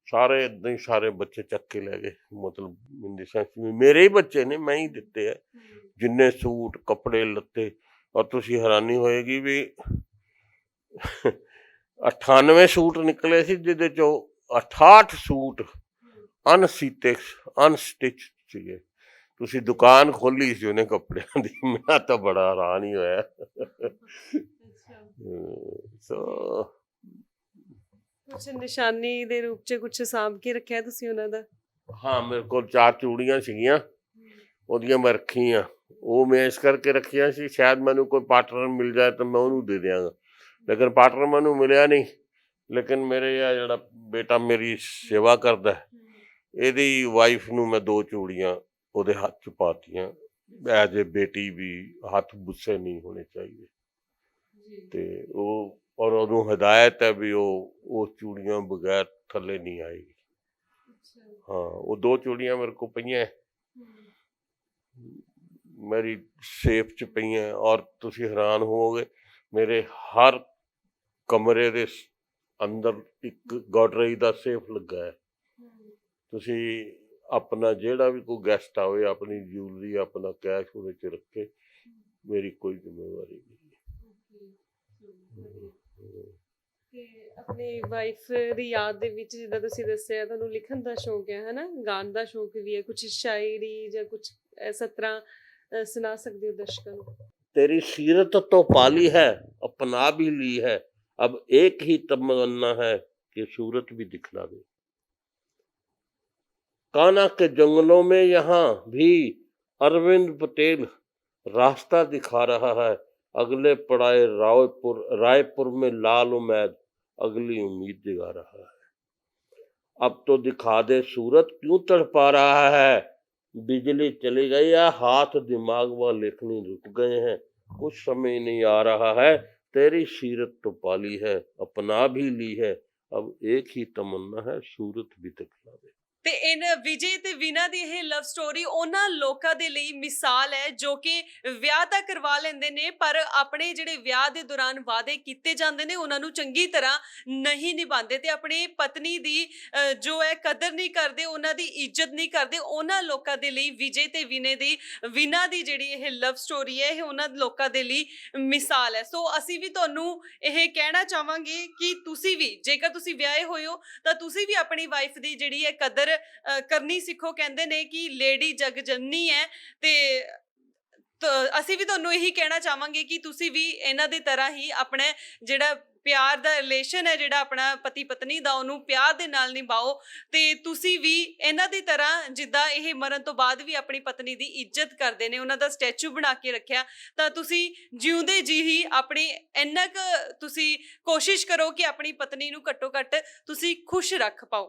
S1: ਸਾਰੇ ਇੱਦਾਂ ਹੀ ਸਾਰੇ ਬੱਚੇ ਚੱਕ ਕੇ ਲੈ ਗਏ, ਮਤਲਬ ਇਨ ਦੀ ਸੈਂਸ ਮੇਰੇ ਹੀ ਬੱਚੇ ਨੇ, ਮੈਂ ਹੀ ਦਿੱਤੇ ਹੈ ਜਿੰਨੇ ਸੂਟ ਕੱਪੜੇ ਲੱਤੇ। ਔਰ ਤੁਸੀਂ ਹੈਰਾਨੀ ਹੋਏਗੀ ਵੀ 98 ਸੂਟ ਨਿਕਲੇ ਸੀ, ਜਿਹਦੇ ਚੋਂ 68 ਸੂਟ ਅਨਸੀਤੇ ਅਨਸਟਿਚ ਸੀਗੇ। ਤੁਸੀਂ ਦੁਕਾਨ ਖੋਲੀ ਸੀ ਉਹਨੇ ਕੱਪੜਿਆਂ ਦੀ, ਮੈਂ ਤਾਂ ਬੜਾ ਹੈਰਾਨ ਹੀ ਹੋਇਆ। ਸੋ
S2: ਕੁਛ ਨਿਸ਼ਾਨੀ ਦੇ ਰੂਪ 'ਚ ਕੁਛ ਸਾਂਭ ਕੇ ਰੱਖਿਆ ਤੁਸੀਂ ਉਹਨਾਂ ਦਾ?
S1: ਹਾਂ, ਮੇਰੇ ਕੋਲ 4 ਚੂੜੀਆਂ ਸੀਗੀਆਂ ਉਹਦੀਆਂ, ਮੈਂ ਰੱਖੀਆਂ। ਉਹ ਮੈਂ ਇਸ ਕਰਕੇ ਰੱਖੀਆਂ ਸੀ ਸ਼ਾਇਦ ਮੈਨੂੰ ਕੋਈ ਪਾਰਟਨਰ ਮਿਲ ਜਾਏ ਤਾਂ ਮੈਂ ਉਹਨੂੰ ਦੇ ਦਿਆਂਗਾ, ਲੇਕਿਨ ਪਾਰਟਨਰ ਮੈਨੂੰ ਮਿਲਿਆ ਨਹੀਂ। ਲੇਕਿਨ ਮੇਰੇ ਆ ਜਿਹੜਾ ਬੇਟਾ ਮੇਰੀ ਸੇਵਾ ਕਰਦਾ, ਇਹਦੀ ਵਾਈਫ ਨੂੰ ਮੈਂ 2 ਚੂੜੀਆਂ ਉਹਦੇ ਹੱਥ 'ਚ ਪਾਤੀਆਂ ਐਜ ਏ ਬੇਟੀ ਵੀ, ਹੱਥ ਗੁੱਸੇ ਨਹੀਂ ਹੋਣੇ ਚਾਹੀਦੇ। ਤੇ ਉਹ ਔਰ ਉਹਨੂੰ ਹਦਾਇਤ ਹੈ ਵੀ ਉਹ ਚੂੜੀਆਂ ਬਗੈਰ ਥੱਲੇ ਨਹੀਂ ਆਏਗੀ। ਹਾਂ, ਉਹ 2 ਚੂੜੀਆਂ ਮੇਰੇ ਕੋਲ ਪਈਆਂ, ਮੇਰੀ ਸੇਫ 'ਚ ਪਈਆਂ। ਔਰ ਤੁਸੀਂ ਹੈਰਾਨ ਹੋਵੋਗੇ, ਮੇਰੇ ਹਰ ਕਮਰੇ ਦੇ ਅੰਦਰ ਇੱਕ ਗੋਡਰੇਜ ਦਾ ਸੇਫ ਲੱਗਾ ਹੈ। ਤੁਸੀਂ ਆਪਣਾ ਜਿਹੜਾ ਵੀ ਕੋਈ ਗੈਸਟ ਆਵੇ, ਆਪਣੀ ਜੂਲਰੀ, ਆਪਣਾ ਕੈਸ਼ ਉਹਦੇ 'ਚ ਰੱਖੇ, ਮੇਰੀ ਕੋਈ ਜ਼ਿੰਮੇਵਾਰੀ ਨਹੀਂ।
S2: ਤੇ ਆਪਣੀ ਵਾਈਫ ਦੀ ਯਾਦ ਦੇ ਵਿੱਚ, ਜਿੱਦਾਂ ਤੁਸੀਂ ਦੱਸਿਆ ਤੁਹਾਨੂੰ ਲਿਖਣ ਦਾ ਸ਼ੌਕ ਹੈ, ਹੈ ਨਾ, ਗਾਣ ਦਾ ਸ਼ੌਕ ਵੀ ਹੈ, ਕੁਛ ਸ਼ਾਇਰੀ ਜਾਂ ਕੁਛ ਇਸ ਤਰ੍ਹਾਂ ਸੁਣਾ ਸਕਦੇ ਹੋ ਦਰਸ਼ਕਾਂ ਨੂੰ?
S1: तेरी सीरत तो पाली है, अपना भी ली है, अब एक ही तमन्ना है कि सूरत भी दिखला दे। कान्हा के जंगलों में यहाँ भी अरविंद पटेल रास्ता दिखा रहा है, अगले पड़ाए रायपुर में लाल उमैद अगली उम्मीद जगा रहा है। अब तो दिखा दे सूरत क्यों तड़पा रहा है, बिजली चली गई या हाथ दिमाग व लेखनी रुक गए हैं, कुछ समय नहीं आ रहा है, तेरी सीरत तो पाली है, अपना भी ली है, अब एक ही तमन्ना है सूरत भी दिखला दे।
S2: ਤੇ ਵਿਜੇ ਤੇ ਵੀਨਾ ਦੀ ਇਹ ਲਵ ਸਟੋਰੀ ਉਹਨਾਂ ਲੋਕਾਂ ਦੇ ਲਈ ਮਿਸਾਲ ਹੈ ਜੋ ਕਿ ਵਿਆਹ ਤਾਂ ਕਰਵਾ ਲੈਂਦੇ ਨੇ, ਪਰ ਆਪਣੇ ਜਿਹੜੇ ਵਿਆਹ ਦੇ ਦੌਰਾਨ ਵਾਅਦੇ ਕੀਤੇ ਜਾਂਦੇ ਨੇ ਉਹਨਾਂ ਨੂੰ ਚੰਗੀ ਤਰ੍ਹਾਂ ਨਹੀਂ ਨਿਭਾਉਂਦੇ ਤੇ ਆਪਣੀ ਪਤਨੀ ਦੀ ਜੋ ਹੈ ਕਦਰ ਨਹੀਂ ਕਰਦੇ, ਉਹਨਾਂ ਦੀ ਇੱਜ਼ਤ ਨਹੀਂ ਕਰਦੇ। ਉਹਨਾਂ ਲੋਕਾਂ ਦੇ ਲਈ ਵਿਜੇ ਤੇ ਵੀਨਾ ਦੀ ਜਿਹੜੀ ਇਹ ਲਵ ਸਟੋਰੀ ਹੈ, ਇਹ ਉਹਨਾਂ ਲੋਕਾਂ ਦੇ ਲਈ ਮਿਸਾਲ ਹੈ। ਸੋ ਅਸੀਂ ਵੀ ਤੁਹਾਨੂੰ ਇਹ ਕਹਿਣਾ ਚਾਹਾਂਗੇ ਕਿ ਤੁਸੀਂ ਵੀ, ਜੇਕਰ ਤੁਸੀਂ ਵਿਆਹੇ ਹੋਏ ਹੋ ਤਾਂ ਤੁਸੀਂ ਵੀ ਆਪਣੀ ਵਾਈਫ ਦੀ ਜਿਹੜੀ ਹੈ ਕਦਰ ਕਰਨੀ ਸਿੱਖੋ। ਕਹਿੰਦੇ ਨੇ ਕਿ ਲੇਡੀ ਜਗ ਜਨਨੀ ਹੈ, ਤੇ ਅਸੀਂ ਵੀ ਤੁਹਾਨੂੰ ਇਹੀ ਕਹਿਣਾ ਚਾਹਾਂਗੇ ਕਿ ਤੁਸੀਂ ਵੀ ਇਹਨਾਂ ਦੀ ਤਰ੍ਹਾਂ ਹੀ ਆਪਣਾ ਜਿਹੜਾ ਪਿਆਰ ਦਾ ਰਿਲੇਸ਼ਨ ਹੈ ਜਿਹੜਾ ਆਪਣਾ ਪਤੀ ਪਤਨੀ ਦਾ, ਉਹਨੂੰ ਪਿਆਰ ਦੇ ਨਾਲ ਨਿਭਾਓ ਤੇ ਤੁਸੀਂ ਵੀ ਇਹਨਾਂ ਦੀ ਤਰ੍ਹਾਂ, ਜਿੱਦਾਂ ਇਹ ਮਰਨ ਤੋਂ ਬਾਅਦ ਵੀ ਆਪਣੀ ਪਤਨੀ ਦੀ ਇੱਜ਼ਤ ਕਰਦੇ ਨੇ, ਉਹਨਾਂ ਦਾ ਸਟੈਚੂ ਬਣਾ ਕੇ ਰੱਖਿਆ, ਤਾਂ ਤੁਸੀਂ ਜਿਉਂਦੇ ਜੀ ਹੀ ਆਪਣੀ ਇੰਨਾ ਕੁ ਤੁਸੀਂ ਕੋਸ਼ਿਸ਼ ਕਰੋ ਕਿ ਆਪਣੀ ਪਤਨੀ ਨੂੰ ਘੱਟੋ ਘੱਟ ਤੁਸੀਂ ਖੁਸ਼ ਰੱਖ ਪਾਓ।